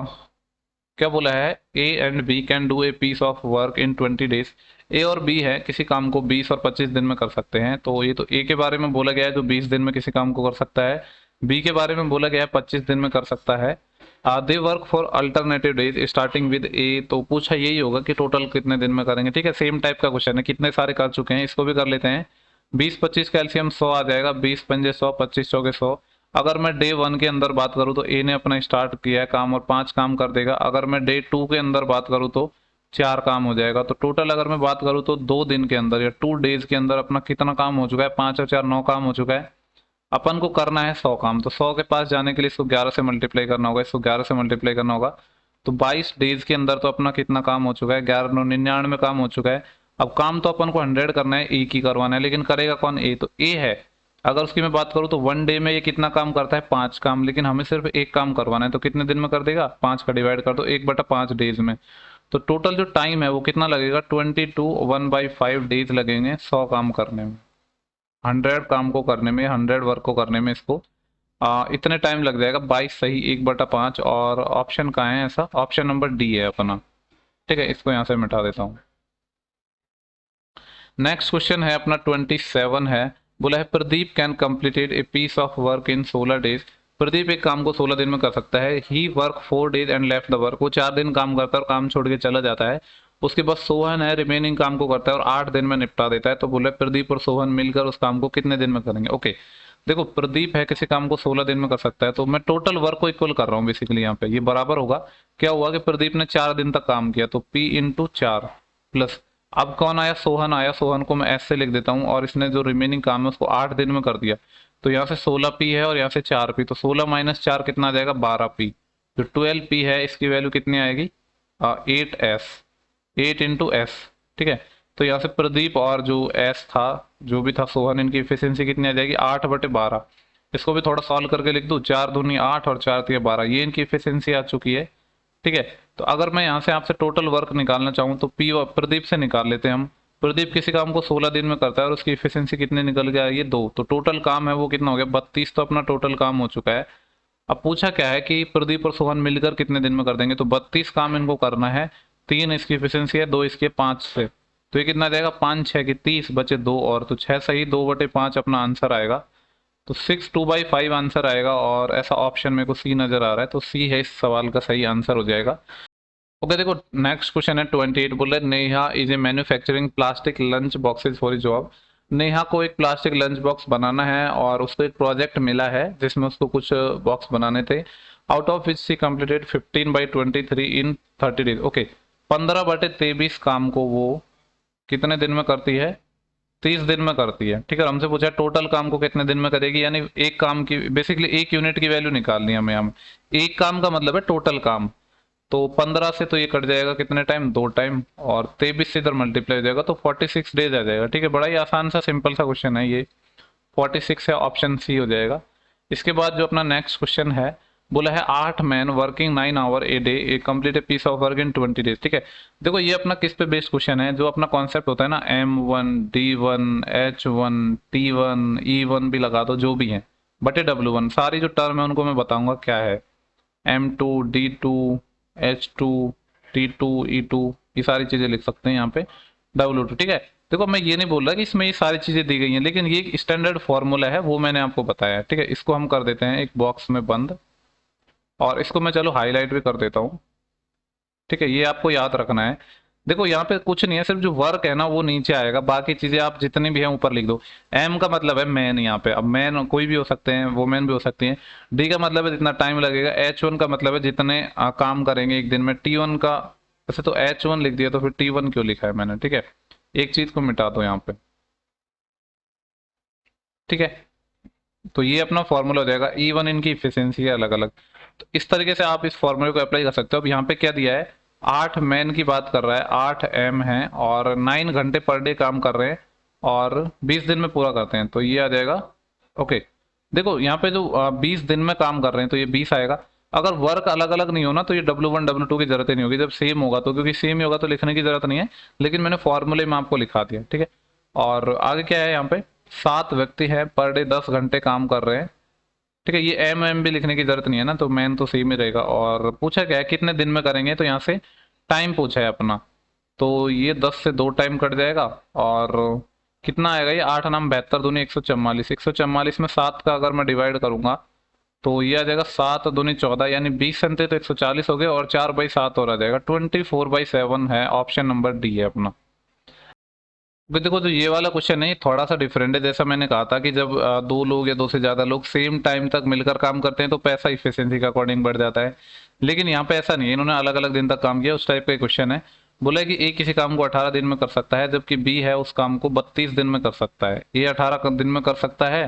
क्या बोला है, A and B can do a piece of work in 20 days. A और बी है, किसी काम को 20 और 25 दिन में कर सकते हैं। तो ये तो ए के बारे में बोला गया है जो 20 दिन में किसी काम को कर सकता है, बी के बारे में बोला गया है 25 दिन में कर सकता है। They work for alternative days starting with A. तो पूछा यही होगा कि टोटल कितने दिन में करेंगे। ठीक है, सेम टाइप का क्वेश्चन है, कितने सारे कर चुके हैं, इसको भी कर लेते हैं। 20-25 कैल्शियम 100 आ जाएगा, 20 पंजे 100, 25 चौके 100। अगर मैं डे 1 के अंदर बात करूं तो ए ने अपना स्टार्ट किया है काम और 5 काम कर देगा। अगर मैं डे 2 के अंदर बात करूं तो 4 काम हो जाएगा। तो टोटल अगर मैं बात करूं तो 2 दिन के अंदर या 2 डेज के अंदर अपना कितना काम हो चुका है, 5 और 4 9 काम हो चुका है। अपन को करना है 100 काम, तो 100 के पास जाने के लिए इसको 11 से मल्टीप्लाई करना होगा, इसको 11 से मल्टीप्लाई करना होगा। तो 22 डेज के अंदर तो अपना कितना काम हो चुका है, 11 99 काम हो चुका है। अब काम तो अपन को 100 करना है, ए की करवाना है, लेकिन करेगा कौन, ए। तो ए है। अगर उसकी मैं बात करूँ तो 1 डे में ये कितना काम करता है, 5 काम, लेकिन हमें सिर्फ एक काम करवाना है। तो कितने दिन में कर देगा, 5 का डिवाइड कर दो 1/5 डेज में। तो टोटल जो टाइम है वो कितना लगेगा, 22 1/5 डेज लगेंगे 100 काम करने में, 100 काम को करने में, 100 वर्क को करने में इसको इतने टाइम लग जाएगा। 22 सही 1/5, और ऑप्शन कहाँ है ऐसा, ऑप्शन नंबर डी है अपना। ठीक है, इसको यहाँ से मिटा देता हूँ। नेक्स्ट क्वेश्चन है अपना 27 है, बोला है Pradeep can completed a piece of work in 16 days. Pradeep एक काम को 16 दिन में कर सकता है। He work 4 days and left the work, वो 4 दिन काम करता है और काम छोड़ के चला जाता है। उसके बाद सोहन है, रिमेनिंग काम को करता है और 8 दिन में निपटा देता है। तो बोला प्रदीप और सोहन मिलकर उस काम को कितने दिन में करेंगे। ओके, देखो प्रदीप है, किसी काम को 16 दिन में कर सकता है, तो मैं टोटल वर्क को इक्वल कर रहा हूँ बेसिकली। यहाँ पे ये बराबर होगा, क्या हुआ कि प्रदीप ने 4 दिन तक काम किया, तो P इंटू 4 प्लस, अब कौन आया, सोहन आया। सोहन को मैं ऐसे लिख देता हूँ, और इसने जो रिमेनिंग काम है उसको 8 दिन में कर दिया। तो यहाँ से 16P है और यहाँ से 4P, तो 16 माइनस 4 कितना आ जाएगा, 12P। जो 12P है इसकी वैल्यू कितनी आएगी, 8S, 8 इंटू एस। ठीक है, तो यहाँ से प्रदीप और जो एस था, जो भी था सोहन, इनकी इफिशियंसी कितनी आ जाएगी, 8/12। इसको भी थोड़ा सॉल्व करके लिख दूँ, 4 दूनी 8 और 4 3 12, ये इनकी इफिशियंसी आ चुकी है। ठीक है, तो अगर मैं यहाँ से आपसे टोटल वर्क निकालना चाहूँ तो पी और प्रदीप से निकाल लेते हैं हम। प्रदीप किसी काम को 16 दिन में करता है और उसकी इफिशियंसी कितनी निकल गया, ये 2। तो टोटल काम है वो कितना हो गया, 32। तो अपना टोटल काम हो चुका है। अब पूछा क्या है कि प्रदीप और सोहन मिलकर कितने दिन में कर देंगे, तो 32 काम इनको करना है। 3 इसकी इफिशियंसी है, 2 इसके 5 से, तो ये कितना जाएगा, 5 6 की 30, बचे 2 और, तो 6 सही 2/5 अपना आंसर आएगा। तो 6 2/5 आंसर आएगा, और ऐसा ऑप्शन मेरे को सी नजर आ रहा है, तो सी है इस सवाल का सही आंसर हो जाएगा। ओके, देखो नेक्स्ट क्वेश्चन है 28, बोल रहे Neha is a manufacturing plastic lunch boxes for a job. Neha को एक प्लास्टिक लंच बॉक्स बनाना है और उसको एक प्रोजेक्ट मिला है जिसमें उसको कुछ बॉक्स बनाने थे, out of which C completed 15/23 in 30 days. Okay, 15/23 काम को वो कितने दिन में करती है? 30 दिन में करती है। ठीक है, हमसे पूछा टोटल काम को कितने दिन में करेगी, यानी एक काम की बेसिकली एक यूनिट की वैल्यू निकालनी है हमें। हम एक काम का मतलब है टोटल काम, तो 15 से तो ये कट जाएगा कितने टाइम? 2 टाइम, और 23 से इधर मल्टीप्लाई हो जाएगा तो 46 डेज आ जाएगा। ठीक है, बड़ा ही आसान सा सिंपल सा क्वेश्चन है ये, 46 है, ऑप्शन सी हो जाएगा। इसके बाद जो अपना नेक्स्ट क्वेश्चन है, बोला है 8 man working 9 hour a day a complete a piece of work in 20 days. ठीक है, देखो ये अपना किस पे बेस्ड क्वेश्चन है, जो अपना कॉन्सेप्ट होता है ना, M1 D1 H1 T1 E1 भी लगा दो, जो भी है बटे W1, सारी जो टर्म है उनको मैं बताऊंगा क्या है। M2 D2 H2 T2 E2, ये सारी चीजें लिख सकते हैं यहाँ पे W2। ठीक है, देखो मैं ये नहीं बोल रहा कि इसमें ये सारी चीजें दी गई हैं, लेकिन ये एक स्टैंडर्ड फॉर्मूला है, वो मैंने आपको बताया है। ठीक है, इसको हम कर देते हैं एक बॉक्स में बंद, और इसको मैं चलो हाईलाइट भी कर देता हूँ। ठीक है, ये आपको याद रखना है। देखो यहाँ पे कुछ नहीं है, सिर्फ जो वर्क है ना वो नीचे आएगा, बाकी चीजें आप जितनी भी हैं ऊपर लिख दो। एम का मतलब है मैन, यहाँ पे अब मैन कोई भी हो सकते हैं, वोमेन भी हो सकती हैं। डी का मतलब है जितना टाइम लगेगा। H1 का मतलब है जितने काम करेंगे एक दिन में। T1 का, वैसे तो H1 लिख दिया तो फिर T1 क्यों लिखा है मैंने? ठीक है, एक चीज को मिटा दो यहाँ पे। ठीक है, तो ये अपना फॉर्मूला हो जाएगा। E1 इनकी इफिशियंसी है अलग अलग, तो इस तरीके से आप इस फॉर्मूले को अप्लाई कर सकते हो। अब यहाँ पे क्या दिया है, 8 मैन की बात कर रहा है, 8 M है और 9 घंटे पर डे काम कर रहे हैं और 20 दिन में पूरा करते हैं, तो ये आ जाएगा। ओके, देखो यहाँ पे जो 20 दिन में काम कर रहे हैं तो ये 20 आएगा। अगर वर्क अलग अलग नहीं हो ना तो ये W1 W2 की जरूरत ही नहीं होगी, जब सेम होगा तो, क्योंकि सेम ही होगा तो लिखने की जरूरत नहीं है, लेकिन मैंने फॉर्मूले में आपको लिखा दिया। ठीक है, और आगे क्या है यहाँ पे, 7 व्यक्ति है पर डे 10 घंटे काम कर रहे हैं। ठीक है, ये M भी लिखने की जरूरत नहीं है ना, तो मैन तो सेम ही रहेगा। और पूछा क्या है कितने दिन में करेंगे, तो यहाँ से टाइम पूछा है अपना, तो ये 10 से 2 टाइम कट जाएगा। और कितना आएगा ये, 8 नाम 72 दूनी 144, 144 में 7 का अगर मैं डिवाइड करूंगा तो ये आ जाएगा 7 दूनी 14, यानी 20 संते तो 140 हो गए, और 4/7 और आ जाएगा, 24/7 है। ऑप्शन नंबर डी है अपना। देखो जो ये वाला क्वेश्चन है ये थोड़ा सा डिफरेंट है। जैसा मैंने कहा था कि जब दो लोग या दो से ज्यादा लोग सेम टाइम तक मिलकर काम करते हैं तो पैसा इफिशियंसी के अकॉर्डिंग बढ़ जाता है, लेकिन यहाँ पे ऐसा नहीं है, इन्होंने अलग अलग दिन तक काम किया, उस टाइप का क्वेश्चन है। बोला है कि ए किसी काम को 18 दिन में कर सकता है, जबकि बी है उस काम को 32 दिन में कर सकता है। ए 18 दिन में कर सकता है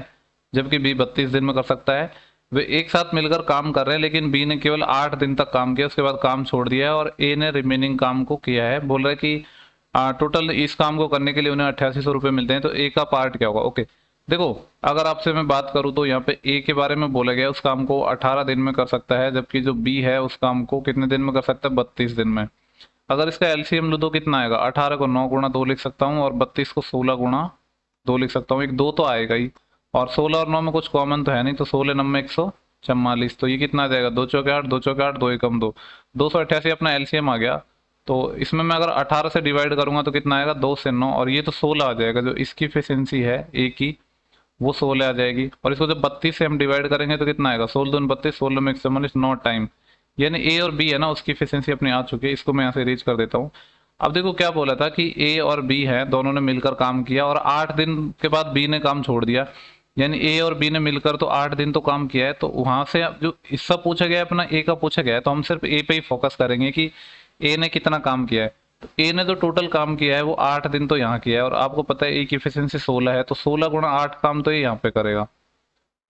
जबकि बी 32 दिन में कर सकता है। वे एक साथ मिलकर काम कर रहे हैं, लेकिन बी ने केवल 8 दिन तक काम किया, उसके बाद काम छोड़ दिया है, और ए ने रिमेनिंग काम को किया है। बोल रहा है कि टोटल इस काम को करने के लिए उन्हें 8800 रुपये मिलते हैं, तो ए का पार्ट क्या होगा? ओके, देखो अगर आपसे मैं बात करूं तो यहाँ पे ए के बारे में बोला गया उस काम को 18 दिन में कर सकता है, जबकि जो बी है उस काम को कितने दिन में कर सकता है? 32 दिन में। अगर इसका एलसीएम लो तो कितना आएगा? 18 को 9 गुणा 2 लिख सकता हूँ, और 32 को 16 गुणा 2 लिख सकता हूँ, एक 2 तो आएगा ही, और 16 और 9 में कुछ कॉमन तो है नहीं, तो 16 9 में 144, तो ये कितना आ जाएगा? 2 चौके 8, 2 चौके 8, 2 एकम 2, 288 अपना एलसीएम आ गया। तो इसमें मैं अगर 18 से डिवाइड करूंगा तो कितना आएगा? 2 से 9, और ये तो 16 आ जाएगा, जो इसकी एफिशिएंसी है ए की वो 16 आ जाएगी। और इसको जब 32 से हम डिवाइड करेंगे तो कितना आएगा? 16 दून 32, 16 में 144, 9 टाइम, यानी ए और बी है ना उसकी एफिशिएंसी अपनी आ चुकी है। इसको मैं यहाँ से रीच कर देता हूँ। अब देखो क्या बोला था कि ए और बी है, दोनों ने मिलकर काम किया, और 8 दिन के बाद बी ने काम छोड़ दिया, यानी ए और बी ने मिलकर तो 8 दिन तो काम किया है। तो वहां से अब जो इसका पूछा गया है अपना ए का पूछा गया है, तो हम सिर्फ ए पे ही फोकस करेंगे कि ए ने कितना काम किया है। तो ए ने जो टोटल काम किया है वो 8 दिन तो यहाँ किया है, और आपको पता है ए की एफिशिएंसी 16 है, तो 16 गुणा 8 काम तो ये यहाँ पे करेगा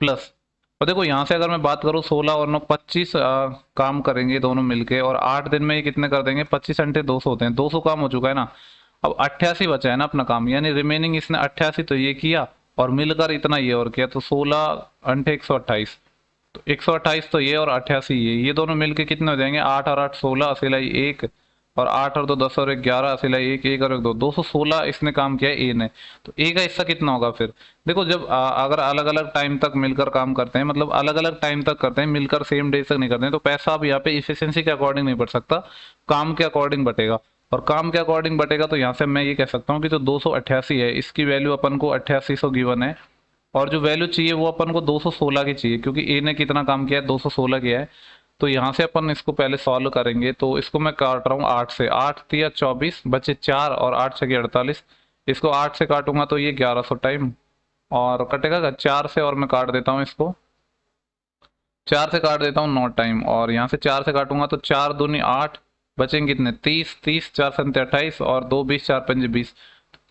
प्लस। और देखो यहाँ से अगर मैं बात करूँ 16 और 9 25 काम करेंगे दोनों मिलके, और 8 दिन में ये कितने कर देंगे? 25 घंटे 200 होते हैं, 200 काम हो चुका है ना। अब 88 बचा है ना अपना काम, यानी रिमेनिंग इसने 88 तो ये किया और मिलकर इतना ये और किया, तो 16 घंटे 128, तो 128 तो ये और 88 ये दोनों मिलके कितने हो जाएंगे? 8 और 8 16, असिलाई 1, और 8 और 2 10 और 1 11, असिलाई 1 1 और 1 2, 216 इसने काम किया ए ने। तो ए का हिस्सा कितना होगा फिर? देखो जब अगर अलग अलग टाइम तक मिलकर काम करते हैं, मतलब अलग अलग टाइम तक करते हैं, मिलकर सेम डे तक नहीं करते हैं, तो पैसा अब यहाँ पे इफिशियंसी के अकॉर्डिंग नहीं बढ़ सकता, काम के अकॉर्डिंग बटेगा। और काम के अकॉर्डिंग बटेगा तो यहाँ से मैं ये कह सकता हूँ कि जो 288 है इसकी वैल्यू अपन को 8800 गिवन है, और जो वैल्यू चाहिए वो अपन को 216 की चाहिए, क्योंकि ए ने कितना काम किया है? 216 किया है। तो यहाँ से अपन इसको पहले सॉल्व करेंगे, तो इसको मैं काट रहा हूँ 8 से, 8 तिया 24 बचे 4, और 8 6 48, इसको 8 से काटूंगा तो ये 1100 टाइम, और कटेगा 4 से, और मैं काट देता हूँ इसको 4 से काट देता हूँ 9 टाइम, और यहाँ से 4 से काटूंगा तो 4 दूनी 8, बचेंगे कितने 30, 30 4 सत्ते 28 और 2 20 4 पंजे 20।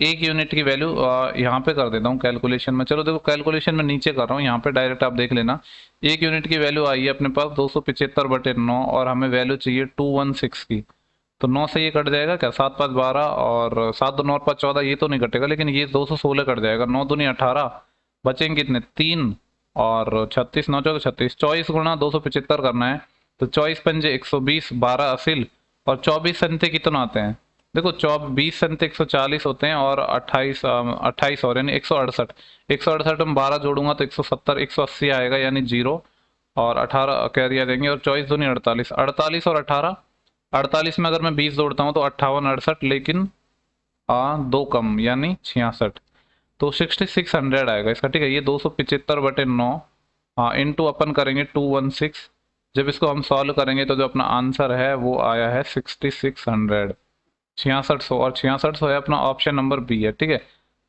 एक यूनिट की वैल्यू यहाँ पे कर देता हूँ कैलकुलेशन में। चलो देखो कैलकुलेशन में नीचे कर रहा हूँ, यहाँ पे डायरेक्ट आप देख लेना। एक यूनिट की वैल्यू आई है अपने पास 275/9, और हमें वैल्यू चाहिए 216 की। तो 9 से ये कट जाएगा क्या, 7 5 12 और 7 2 9 और 5 14, ये तो नहीं कटेगा, लेकिन ये 216 कट जाएगा। 9 दूनी 18, बचेंगे कितने 3 और 36, 9 14 36, 24 गुणा 275 करना है। तो 24 पंजे 120, 12 असिल, और 24 संते कितना आते हैं, देखो 24 संते 140 होते हैं, और 28 और यानी 168, 168 में 12 जोड़ूंगा तो 170, 180 आएगा यानी 0, और 18 कैरी आ जाएंगे, और 24 दूनी 48, 48 और 18, 48 में अगर मैं 20 जोड़ता हूँ तो 58 68, लेकिन 2 कम यानी 66, तो 6600 आएगा इसका। ठीक है, ये 275/9 इंटू अपन करेंगे 216। जब इसको हम सॉल्व करेंगे तो जो अपना आंसर है वो आया है 6600, 6600, और 6600 है अपना ऑप्शन नंबर बी है। ठीक है,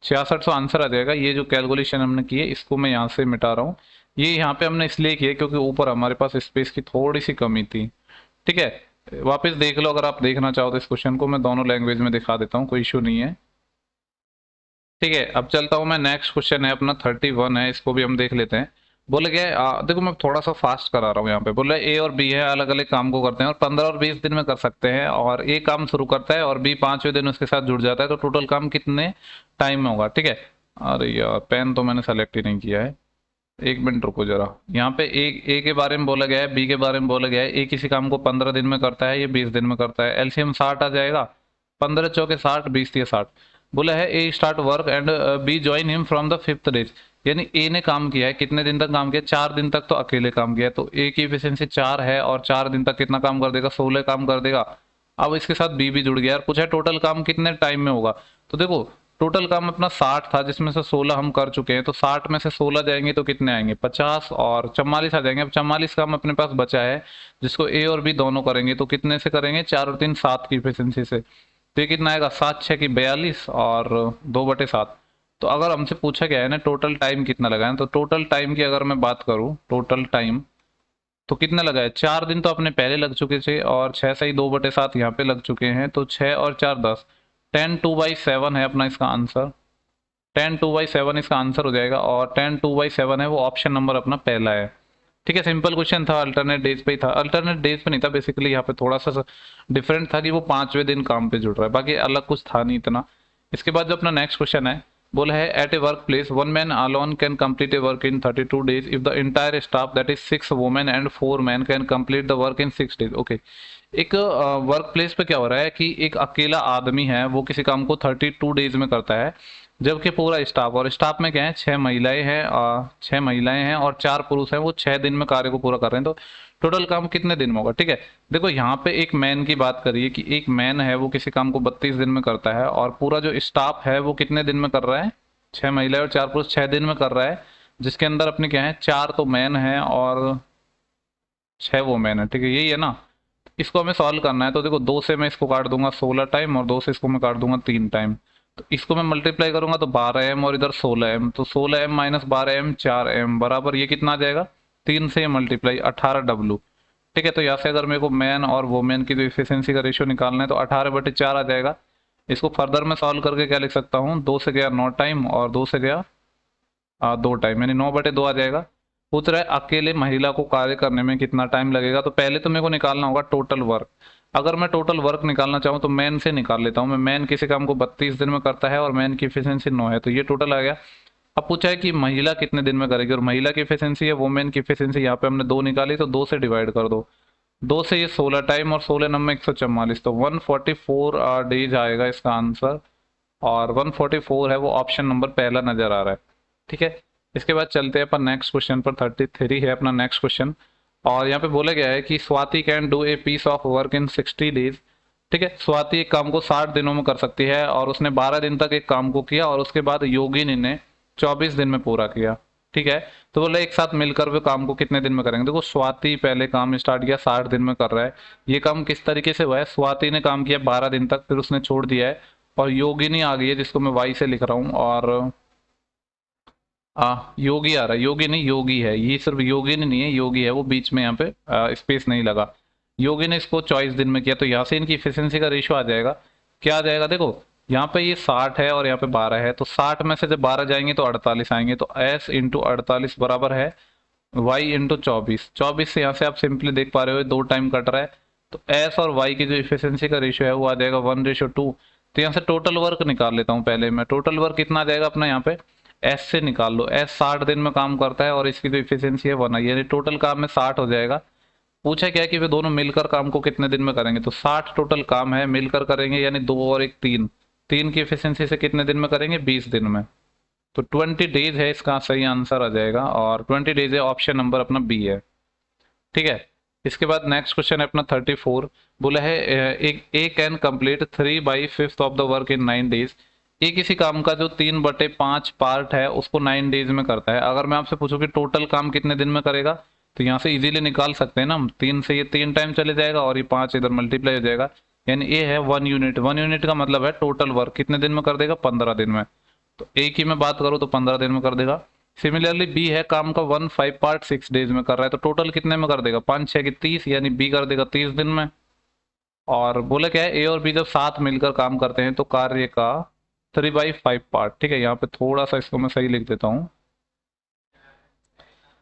6600 आंसर आ जाएगा। ये जो कैलकुलेशन हमने की है इसको मैं यहाँ से मिटा रहा हूँ। ये यहाँ पे हमने इसलिए किया क्योंकि ऊपर हमारे पास स्पेस की थोड़ी सी कमी थी। ठीक है, वापस देख लो, अगर आप देखना चाहो तो इस क्वेश्चन को मैं दोनों लैंग्वेज में दिखा देता हूँ, कोई इशू नहीं है। ठीक है, अब चलता हूँ मैं, नेक्स्ट क्वेश्चन है अपना 31 है, इसको भी हम देख लेते हैं। बोले क्या है, देखो मैं थोड़ा सा फास्ट करा रहा हूँ यहाँ पे। बोले ए और बी है, अलग अलग काम को करते हैं और 15 और 20 दिन में कर सकते हैं, और ए काम शुरू करता है और बी 5वें दिन उसके साथ जुड़ जाता है, तो टोटल काम कितने टाइम में होगा। ठीक है, अरे यार पेन तो मैंने सेलेक्ट ही नहीं किया है, एक मिनट रुको जरा। यहाँ पे ए के बारे में बोला गया है, बी के बारे में बोला गया है। ए किसी काम को 15 दिन में करता है, ये 20 दिन में करता है। एलसीएम 60 आ जाएगा, 15 चौके 60, 20 दिए 60। बोला है A start work and B join him from the 5th day, यानी ए ने काम किया है, कितने दिन तक काम किया, 4 दिन तक तो अकेले काम किया है, तो ए की एफिशिएंसी 4 है, और 4 दिन तक कितना काम कर देगा, 16 काम कर देगा। अब इसके साथ बी भी जुड़ गया और पूछा है टोटल काम कितने टाइम में होगा। तो देखो टोटल काम अपना 60 था, जिसमें से 16 हम कर चुके हैं, तो 60 में से 16 जाएंगे तो कितने आएंगे 50, और 44 आ जाएंगे। अब 44 काम अपने पास बचा है, जिसको ए और बी दोनों करेंगे, तो कितने से करेंगे, 4 और 3 7 की एफिशिएंसी से। तो ये कितना आएगा 7 6 की 42 और 2/7। तो अगर हमसे पूछा गया है ना टोटल टाइम कितना लगा है, तो टोटल टाइम की अगर मैं बात करूं, टोटल टाइम तो कितना लगा है, 4 दिन तो अपने पहले लग चुके थे, और 6 सही 2/7 यहाँ पे लग चुके हैं, तो 6 और 4 10, 10 2/7 है अपना इसका आंसर। 10 2/7 इसका आंसर हो जाएगा, और 10 2/7 है वो ऑप्शन नंबर अपना पहला है। ठीक है, सिंपल क्वेश्चन था, अल्टरनेट डेज पे ही था, अल्टरनेट डेज पे नहीं था बेसिकली, यहाँ पे थोड़ा सा डिफरेंट था कि वो 5वें दिन काम पे जुड़ रहा है, बाकी अलग कुछ था नहीं इतना। इसके बाद जो अपना नेक्स्ट क्वेश्चन है, बोला है at a work place one man alone can complete a work in 32 days if the entire staff that is 6 women and 4 man can complete the work in 6 days। Okay, एक work place पे क्या हो रहा है कि एक अकेला आदमी है, वो किसी काम को 32 डेज में करता है, जबकि पूरा स्टाफ, और स्टाफ में क्या है 6 महिलाएं हैं, 6 महिलाएं हैं और 4 पुरुष हैं, वो 6 दिन में कार्य को पूरा कर रहे हैं। तो टोटल काम कितने दिन में होगा। ठीक है, देखो यहाँ पे एक मैन की बात करिए कि एक मैन है वो किसी काम को 32 दिन में करता है, और पूरा जो स्टाफ है वो कितने दिन में कर रहा है, 6 महिलाएं और 4 पुरुष 6 दिन में कर रहा है, जिसके अंदर अपने क्या है 4 तो मैन है और 6 वो मैन है। ठीक है, यही है ना। इसको हमें सॉल्व करना है, तो देखो 2 से मैं इसको काट दूंगा 16 टाइम, और 2 से इसको मैं काट दूंगा 3 टाइम। तो इसको मैं मल्टीप्लाई करूंगा तो 12m और इधर 16m, तो 16m माइनस 12m 4m बराबर ये कितना आ जाएगा, 3 से मल्टीप्लाई 18w। ठीक है, तो यहाँ से अगर मेरे को मैन और वोमेन की जो इफिशियंसी का रेशियो निकालना है तो 18/4 आ जाएगा। इसको फर्दर मैं सॉल्व करके क्या लिख सकता हूँ, 2 से गया 9 टाइम और 2 से गया 2 टाइम, यानी 9/2 आ जाएगा। पूछ रहा है अकेले महिला को कार्य करने में कितना टाइम लगेगा। तो पहले तो मेरे को निकालना होगा टोटल वर्क। अगर मैं टोटल वर्क निकालना चाहूँ तो मैन से निकाल लेता हूँ मैं। मैन किसी काम को 32 दिन में करता है और मैन की एफिशिएंसी 9 है, तो ये टोटल आ गया। अब पूछा है कि महिला कितने दिन में करेगी, और महिला की एफिशिएंसी है वुमेन की एफिशिएंसी, यहाँ पे हमने 2 निकाली, तो 2 से डिवाइड कर दो। 2 से ये 16 टाइम और 16 नंबर 144, तो 144 डेज आएगा इसका आंसर, और 144 है वो ऑप्शन नंबर पहला नजर आ रहा है। ठीक है, इसके बाद चलते हैं अपन नेक्स्ट क्वेश्चन पर। 33 है अपना नेक्स्ट क्वेश्चन, और यहाँ पे बोला गया है कि Swati can do a piece of work in 60 days. ठीक है, स्वाति एक काम को 60 दिनों में कर सकती है, और उसने 12 दिन तक एक काम को किया, और उसके बाद योगिनी ने 24 दिन में पूरा किया। ठीक है, तो बोले एक साथ मिलकर वे काम को कितने दिन में करेंगे। देखो स्वाति पहले काम स्टार्ट किया 60 दिन में कर रहा है। ये काम किस तरीके से हुआ है, स्वाति ने काम किया 12 दिन तक, फिर उसने छोड़ दिया है, और योगिनी आ गई है जिसको मैं वाई से लिख रहा हूँ, और योगी आ रहा है, योगी नहीं योगी है, ये सिर्फ योगी नहीं है, योगी है, वो बीच में यहाँ पे स्पेस नहीं लगा। योगी ने इसको 24 दिन में किया, तो यहाँ से इनकी इफिशियंसी का रेशियो आ जाएगा। क्या आ जाएगा देखो, यहाँ पे ये 60 है और यहाँ पे 12 है, तो 60 में से जब 12 जाएंगे तो 48 आएंगे, तो s इंटू 48 बराबर है y इंटू 24। 24 से यहाँ से आप सिंपली देख पा रहे हो 2 टाइम कट रहा है, तो s और y की जो इफिशियंसी का रेशियो है वो आ जाएगा 1:2। तो यहाँ से टोटल वर्क निकाल लेता हूँ पहले मैं। टोटल वर्क कितना आ जाएगा अपना, यहाँ पे s से निकाल लो, s 60 दिन में काम करता है और इसकी जो इफिशियंसी है 1 है, यानी टोटल काम में 60 हो जाएगा। पूछा क्या है कि वे दोनों मिलकर काम को कितने दिन में करेंगे, तो 60 टोटल काम है, मिलकर करेंगे, यानी 2 और 1 3, 3 की एफिशिएंसी से कितने दिन में करेंगे, 20 दिन में। तो 20 डेज है इसका सही आंसर आ जाएगा, और 20 डेज है, ऑप्शन नंबर अपना बी है। ठीक है, इसके बाद नेक्स्ट क्वेश्चन है अपना 34। बोला है एक A can complete 3/5 of the work in 9 days. ये किसी काम का जो 3/5 पार्ट है उसको 9 डेज में करता है। अगर मैं आपसे पूछूं कि टोटल काम कितने दिन में करेगा, तो यहाँ से इजीली निकाल सकते हैं ना हम, 3 से ये 3 टाइम चले जाएगा और ये 5 इधर मल्टीप्लाई हो जाएगा, यानी ये है 1 यूनिट। 1 यूनिट का मतलब है टोटल वर्क कितने दिन में कर देगा, 15 दिन में। तो ए की मैं बात करूँ तो 15 दिन में कर देगा। सिमिलरली बी है, काम का 1/5 पार्ट 6 डेज में कर रहा है, तो टोटल कितने में कर देगा, 5 6 की 30, यानी बी कर देगा 30 दिन में। और बोले क्या है, ए और बी जब साथ मिलकर काम करते हैं तो कार्य का 3/5 पार्ट। ठीक है, यहाँ पे थोड़ा सा इसको मैं सही लिख देता हूँ।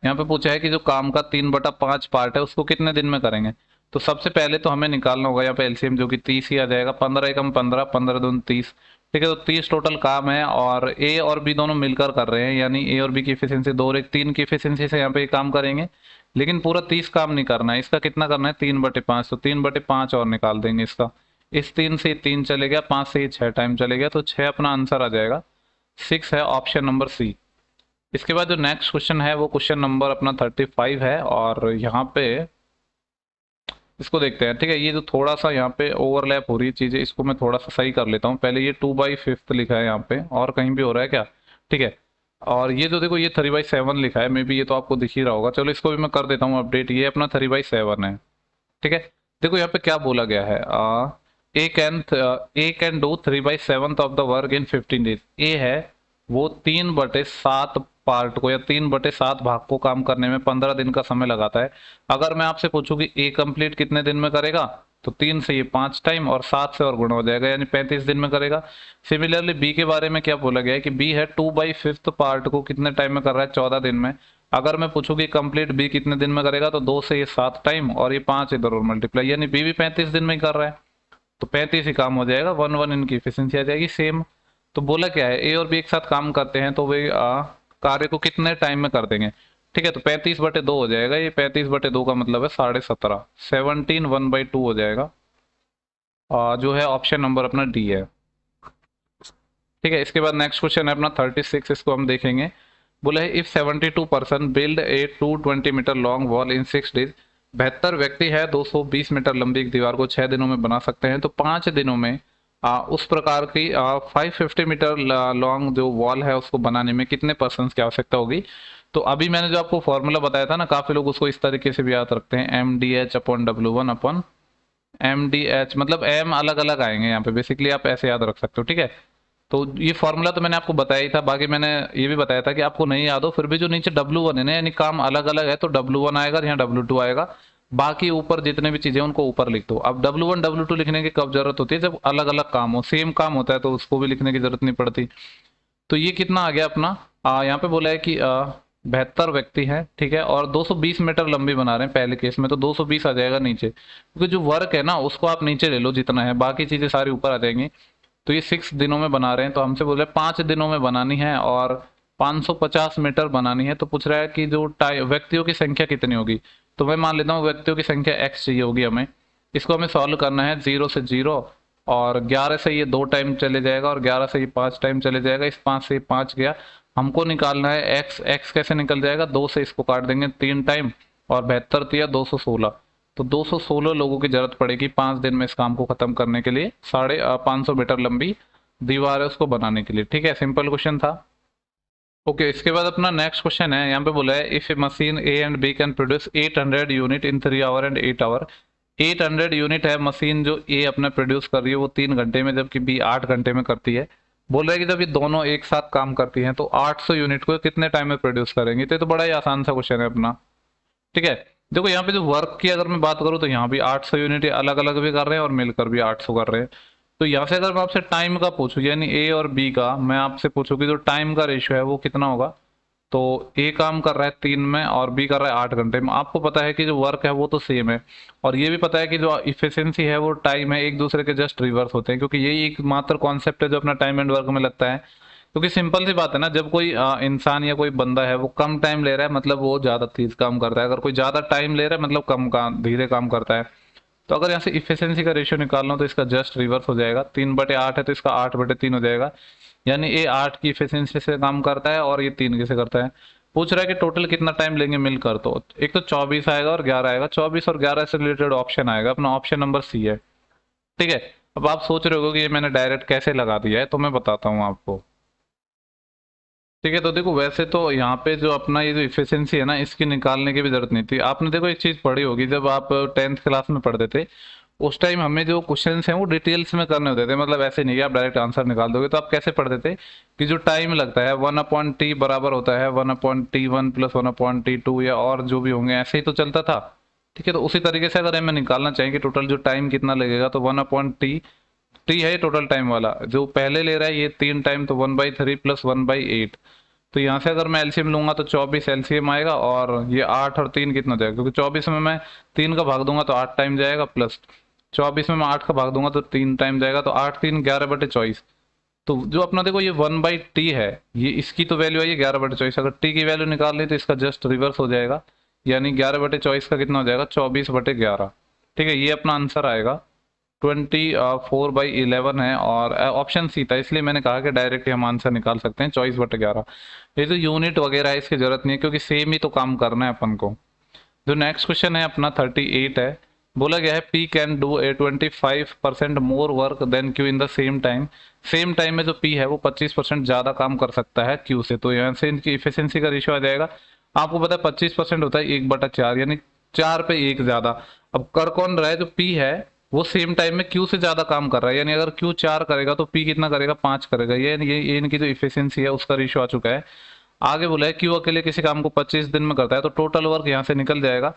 यहाँ पे पूछा है कि जो काम का 3/5 पार्ट है उसको कितने दिन में करेंगे। तो सबसे पहले तो हमें निकालना होगा यहाँ पे एलसीएम, जो कि 30 ही आ जाएगा। 15 एकम 15, 15 दूनी 30। ठीक है, तो 30 टोटल काम है और ए और बी दोनों मिलकर कर रहे हैं, यानी ए और बी की इफिशियंसी 2 और 1 3 की इफिशियंसी से यहाँ पे काम करेंगे। लेकिन पूरा 30 काम नहीं करना है, इसका कितना करना है, 3/5। तो 3/5 और निकाल देंगे इसका। इस 3 से 3 चले गया, 5 से 6 टाइम चले गया, तो 6 अपना आंसर आ जाएगा। 6 है ऑप्शन नंबर सी। इसके बाद जो नेक्स्ट क्वेश्चन है वो क्वेश्चन नंबर अपना 35 है, और यहाँ पे इसको देखते हैं। ठीक है, ये जो थोड़ा सा यहाँ पे ओवरलैप हो रही है चीजें, इसको मैं थोड़ा सा सही कर लेता हूँ पहले। ये 2/5 लिखा है यहाँ पे, और कहीं भी हो रहा है क्या। ठीक है, और ये जो देखो ये 3/7 लिखा है, मे बी ये तो आपको दिख ही रहा होगा। चलो इसको भी मैं कर देता हूँ अपडेट, ये अपना 3/7 है। ठीक है, देखो यहाँ पे क्या बोला गया है, A can do 3/7 of the work in 15 days. A है वो 3/7 पार्ट को या 3/7 भाग को काम करने में 15 दिन का समय लगाता है। अगर मैं आपसे पूछूं कि ए कंप्लीट कितने दिन में करेगा, तो 3 से ये 5 टाइम और 7 से और गुणा हो जाएगा, यानी 35 दिन में करेगा। सिमिलरली बी के बारे में क्या बोला गया है कि बी है 2/5 पार्ट को कितने टाइम में कर रहा है, 14 दिन में। अगर मैं पूछूं कि कंप्लीट बी कितने दिन में करेगा, तो 2 से ये 7 टाइम और ये 5 इधर और मल्टीप्लाई, यानी बी भी 35 दिन में ही कर रहा है, तो 35 ही काम हो जाएगा। 1 इनकी एफिशिएंसी आ जाएगी सेम। तो बोला क्या है, ए और बी एक साथ काम करते हैं तो वे कार्य को कितने टाइम में कर देंगे। ठीक है, तो 35/2 हो जाएगा, ये 35/2 का मतलब है 17.5, 17 1/2 हो जाएगा, जो है ऑप्शन नंबर अपना डी है। ठीक है, इसके बाद नेक्स्ट क्वेश्चन है अपना 36, इसको हम देखेंगे। बोला है if 72% build a 220 meter long wall in 6 days. 72 व्यक्ति है 220 मीटर लंबी एक दीवार को 6 दिनों में बना सकते हैं, तो 5 दिनों में उस प्रकार की 550 मीटर लॉन्ग जो वॉल है उसको बनाने में कितने पर्सन की आवश्यकता होगी। तो अभी मैंने जो आपको फॉर्मूला बताया था ना, काफी लोग उसको इस तरीके से भी याद रखते हैं, MDH/W1/MDH, मतलब एम अलग अलग आएंगे यहाँ पे, बेसिकली आप ऐसे याद रख सकते हो। ठीक है, तो ये फॉर्मूला तो मैंने आपको बताया ही था, बाकी मैंने ये भी बताया था कि आपको नहीं याद हो फिर भी जो नीचे W1 है ना, यानी काम अलग अलग है, तो W1 आएगा, यहाँ W2 आएगा, बाकी ऊपर जितने भी चीजें उनको ऊपर लिख दो। अब W1 W2 लिखने की कब जरूरत होती है, जब अलग अलग काम हो, सेम काम होता है तो उसको भी लिखने की जरूरत नहीं पड़ती। तो ये कितना आ गया अपना, यहाँ पे बोला है कि 72 व्यक्ति हैं, ठीक है, और 220 मीटर लंबी बना रहे हैं पहले केस में, तो 220 आ जाएगा नीचे, क्योंकि जो वर्क है ना उसको आप नीचे ले लो जितना है, बाकी चीजें सारी ऊपर आ जाएंगी। तो ये 6 दिनों में बना रहे हैं, तो हमसे बोले 5 दिनों में बनानी है और 550 मीटर बनानी है। तो पूछ रहा है कि जो व्यक्तियों की संख्या कितनी होगी। तो मैं मान लेता हूँ व्यक्तियों की संख्या x चाहिए होगी हमें। इसको हमें सॉल्व करना है, 0 से 0 और 11 से ये 2 टाइम चले जाएगा और 11 से ये 5 टाइम चले जाएगा, इस 5 से ये 5 गया। हमको निकालना है x कैसे निकल जाएगा, 2 से इसको काट देंगे 3 टाइम और 72 दिया 216, तो 216 लोगों की जरूरत पड़ेगी 5 दिन में इस काम को खत्म करने के लिए, 550 मीटर लंबी दीवार है उसको बनाने के लिए। ठीक है, सिंपल क्वेश्चन था। ओके, इसके बाद अपना नेक्स्ट क्वेश्चन है, यहाँ पे बोला है if a machine A and B can produce 800 unit in 3 hour and 8 hour. 800 unit है मशीन जो ए अपना प्रोड्यूस कर रही है वो 3 घंटे में, जबकि बी 8 घंटे में करती है। बोल रहा है कि जब ये दोनों एक साथ काम करती हैं तो 800 यूनिट को कितने टाइम में प्रोड्यूस करेंगी। तो ये तो बड़ा ही आसान सा क्वेश्चन है अपना। ठीक है, देखो यहाँ पे जो वर्क की अगर मैं बात करूँ तो यहाँ भी 800 यूनिट अलग अलग भी कर रहे हैं और मिलकर भी 800 कर रहे हैं। तो यहाँ से अगर मैं आपसे टाइम का पूछूं, यानी ए और बी का मैं आपसे पूछूं कि जो टाइम का रेशियो है वो कितना होगा, तो ए काम कर रहा है 3 में और बी कर रहा है 8 घंटे में। आपको पता है कि जो वर्क है वो तो सेम है, और ये भी पता है कि जो इफिशियंसी है वो टाइम है, एक दूसरे के जस्ट रिवर्स होते हैं, क्योंकि यही एक मात्र कॉन्सेप्ट है जो अपना टाइम एंड वर्क में लगता है। क्योंकि सिंपल सी बात है ना, जब कोई इंसान या कोई बंदा है वो कम टाइम ले रहा है मतलब वो ज्यादा तेज काम करता है, अगर कोई ज्यादा टाइम ले रहा है मतलब कम काम धीरे काम करता है। तो अगर यहाँ से इफिशियंसी का रेशियो निकालना हो तो इसका जस्ट रिवर्स हो जाएगा। 3/8 है तो इसका 8/3 हो जाएगा, यानी ये 8 की इफिशियंसी से काम करता है और ये 3 की से करता है। पूछ रहा है कि टोटल कितना टाइम लेंगे मिलकर, तो एक तो 24 आएगा और 11 आएगा, 24 और 11 से रिलेटेड ऑप्शन आएगा, अपना ऑप्शन नंबर सी है। ठीक है, अब आप सोच रहे हो कि ये मैंने डायरेक्ट कैसे लगा दिया है, तो मैं बताता हूँ आपको। ठीक है, तो देखो वैसे तो यहाँ पे जो अपना ये जो इफिशियंसी है ना इसकी निकालने की भी जरूरत नहीं थी। आपने देखो एक चीज पढ़ी होगी, जब आप 10th क्लास में पढ़ते थे उस टाइम हमें जो क्वेश्चंस हैं वो डिटेल्स में करने होते थे, मतलब ऐसे नहीं कि आप डायरेक्ट आंसर निकाल दोगे। तो आप कैसे पढ़ते थे कि जो टाइम लगता है 1/t बराबर होता है 1/t1 प्लस 1/t2 या और जो भी होंगे, ऐसे ही तो चलता था। ठीक है, तो उसी तरीके से अगर हमें निकालना चाहिए कि टोटल जो टाइम कितना लगेगा, तो 1/t, टी है टोटल टाइम वाला, जो पहले ले रहा है ये 3 टाइम, तो 1/3 प्लस 1/8। तो यहाँ से अगर मैं एलसीएम लूंगा तो 24 एलसीएम आएगा, और ये 8 और 3 कितना जाएगा, क्योंकि 24 में मैं 3 का भाग दूंगा तो 8 टाइम जाएगा, प्लस 24 में मैं 8 का भाग दूंगा तो 3 टाइम जाएगा, तो 8×3 = 11/24। तो जो अपना देखो ये 1/t है, ये इसकी तो वैल्यू आई है 11/24, अगर टी की वैल्यू निकाल ली तो इसका जस्ट रिवर्स हो जाएगा, यानी 11/24 का कितना हो जाएगा 24/11। ठीक है, ये अपना आंसर आएगा। 24/11 है, और ऑप्शन सी था, इसलिए मैंने कहा कि डायरेक्ट हम आंसर निकाल सकते हैं 24/11। ये जो यूनिट वगैरह है इसकी जरूरत नहीं है, क्योंकि सेम ही तो काम करना है अपन को। जो नेक्स्ट क्वेश्चन है अपना 38 है। बोला गया है P can do a 25% more work than Q in the same time. Same time में जो पी है वो 25% ज्यादा काम कर सकता है क्यू से, तो यहाँ से इनकी इफिशियंसी का रेशियो आ जाएगा। आपको पता है 25% होता है 1/4, यानी 4 पे 1 ज्यादा। अब कर कौन रहा है, जो पी है वो सेम टाइम में क्यू से ज्यादा काम कर रहा है, यानी अगर क्यू 4 करेगा तो पी कितना करेगा 5 करेगा। ये इनकी जो इफिशियंसी है उसका रेशियो आ चुका है। आगे बोला है क्यू अकेले किसी काम को 25 दिन में करता है, तो टोटल वर्क यहाँ से निकल जाएगा,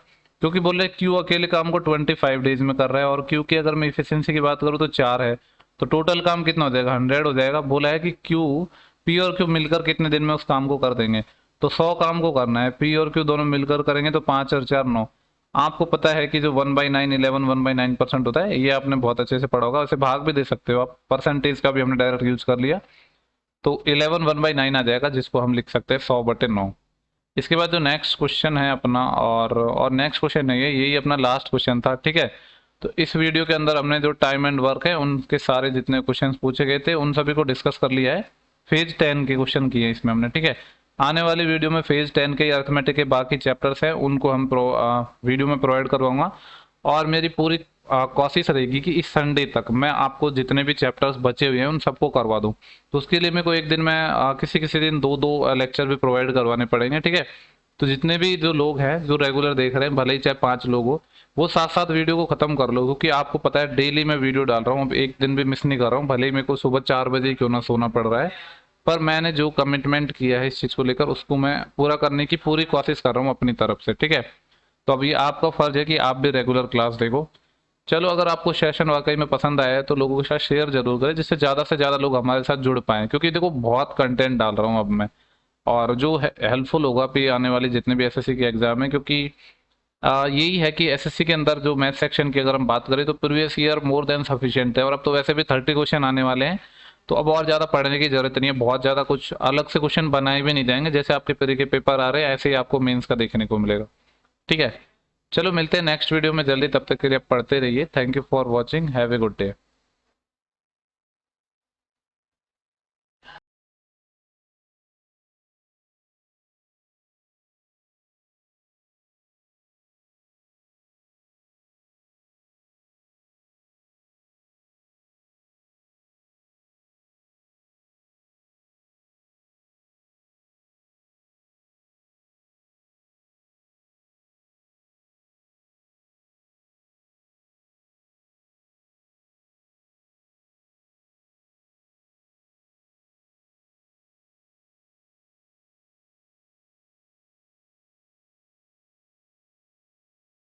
क्योंकि बोल रहे क्यू अकेले काम को 25 डेज में कर रहा है, और क्यू की अगर मैं इफिशियंसी की बात करूँ तो 4 है, तो टोटल काम कितना हो जाएगा 100 हो जाएगा। बोला है कि क्यू, पी और क्यू मिलकर कितने दिन में उस काम को कर देंगे, तो 100 काम को करना है, पी और क्यू दोनों मिलकर करेंगे तो 5 और 4 9। आपको पता है कि जो 1/9 11 1/9% होता है, ये आपने बहुत अच्छे से पढ़ा होगा, वैसे भाग भी दे सकते हो आप, परसेंटेज का भी हमने डायरेक्ट यूज कर लिया, तो 11 1/9 आ जाएगा, जिसको हम लिख सकते हैं 100/9। इसके बाद जो नेक्स्ट क्वेश्चन है अपना, और नेक्स्ट क्वेश्चन नहीं है, यही अपना लास्ट क्वेश्चन था। ठीक है, तो इस वीडियो के अंदर हमने जो टाइम एंड वर्क है उनके सारे जितने क्वेश्चन पूछे गए थे उन सभी को डिस्कस कर लिया है। फेज 10 के क्वेश्चन किए इसमें हमने। ठीक है, आने वाली वीडियो में फेज 10 के अर्थमेटिक के बाकी चैप्टर्स हैं उनको हम वीडियो में प्रोवाइड करवाऊंगा, और मेरी पूरी कोशिश रहेगी कि इस संडे तक मैं आपको जितने भी चैप्टर्स बचे हुए हैं उन सबको करवा दूं। तो उसके लिए मेरे को एक दिन में किसी किसी दिन 2-2 लेक्चर भी प्रोवाइड करवाने पड़ेंगे। ठीक है, तो जितने भी जो लोग हैं जो रेगुलर देख रहे हैं, भले ही चाहे 5 लोग हो, वो साथ साथ वीडियो को खत्म कर लो, क्योंकि आपको पता है डेली मैं वीडियो डाल रहा हूँ, अब एक दिन भी मिस नहीं कर रहा हूँ, भले ही मेरे को सुबह 4 बजे क्यों ना सोना पड़ रहा है, पर मैंने जो कमिटमेंट किया है इस चीज को लेकर उसको मैं पूरा करने की पूरी कोशिश कर रहा हूँ अपनी तरफ से। ठीक है, तो अब ये आपका फर्ज है कि आप भी रेगुलर क्लास देखो। चलो, अगर आपको सेशन वाकई में पसंद आया है तो लोगों के साथ शेयर जरूर करें, जिससे ज़्यादा से ज़्यादा लोग हमारे साथ जुड़ पाएँ, क्योंकि देखो बहुत कंटेंट डाल रहा हूँ अब मैं, और जो हेल्पफुल होगा भी आने वाली जितने भी एसएससी के एग्जाम है, क्योंकि यही है कि एसएससी के अंदर जो मैथ सेक्शन की अगर हम बात करें तो previous year more than sufficient है, और अब तो वैसे भी 30 क्वेश्चन आने वाले हैं, तो अब और ज़्यादा पढ़ने की जरूरत नहीं है, बहुत ज़्यादा कुछ अलग से क्वेश्चन बनाए भी नहीं जाएंगे, जैसे आपके प्री के पेपर आ रहे हैं ऐसे ही आपको मेंस का देखने को मिलेगा। ठीक है, चलो मिलते हैं नेक्स्ट वीडियो में जल्दी, तब तक के लिए आप पढ़ते रहिए। Thank you for watching, have a good day.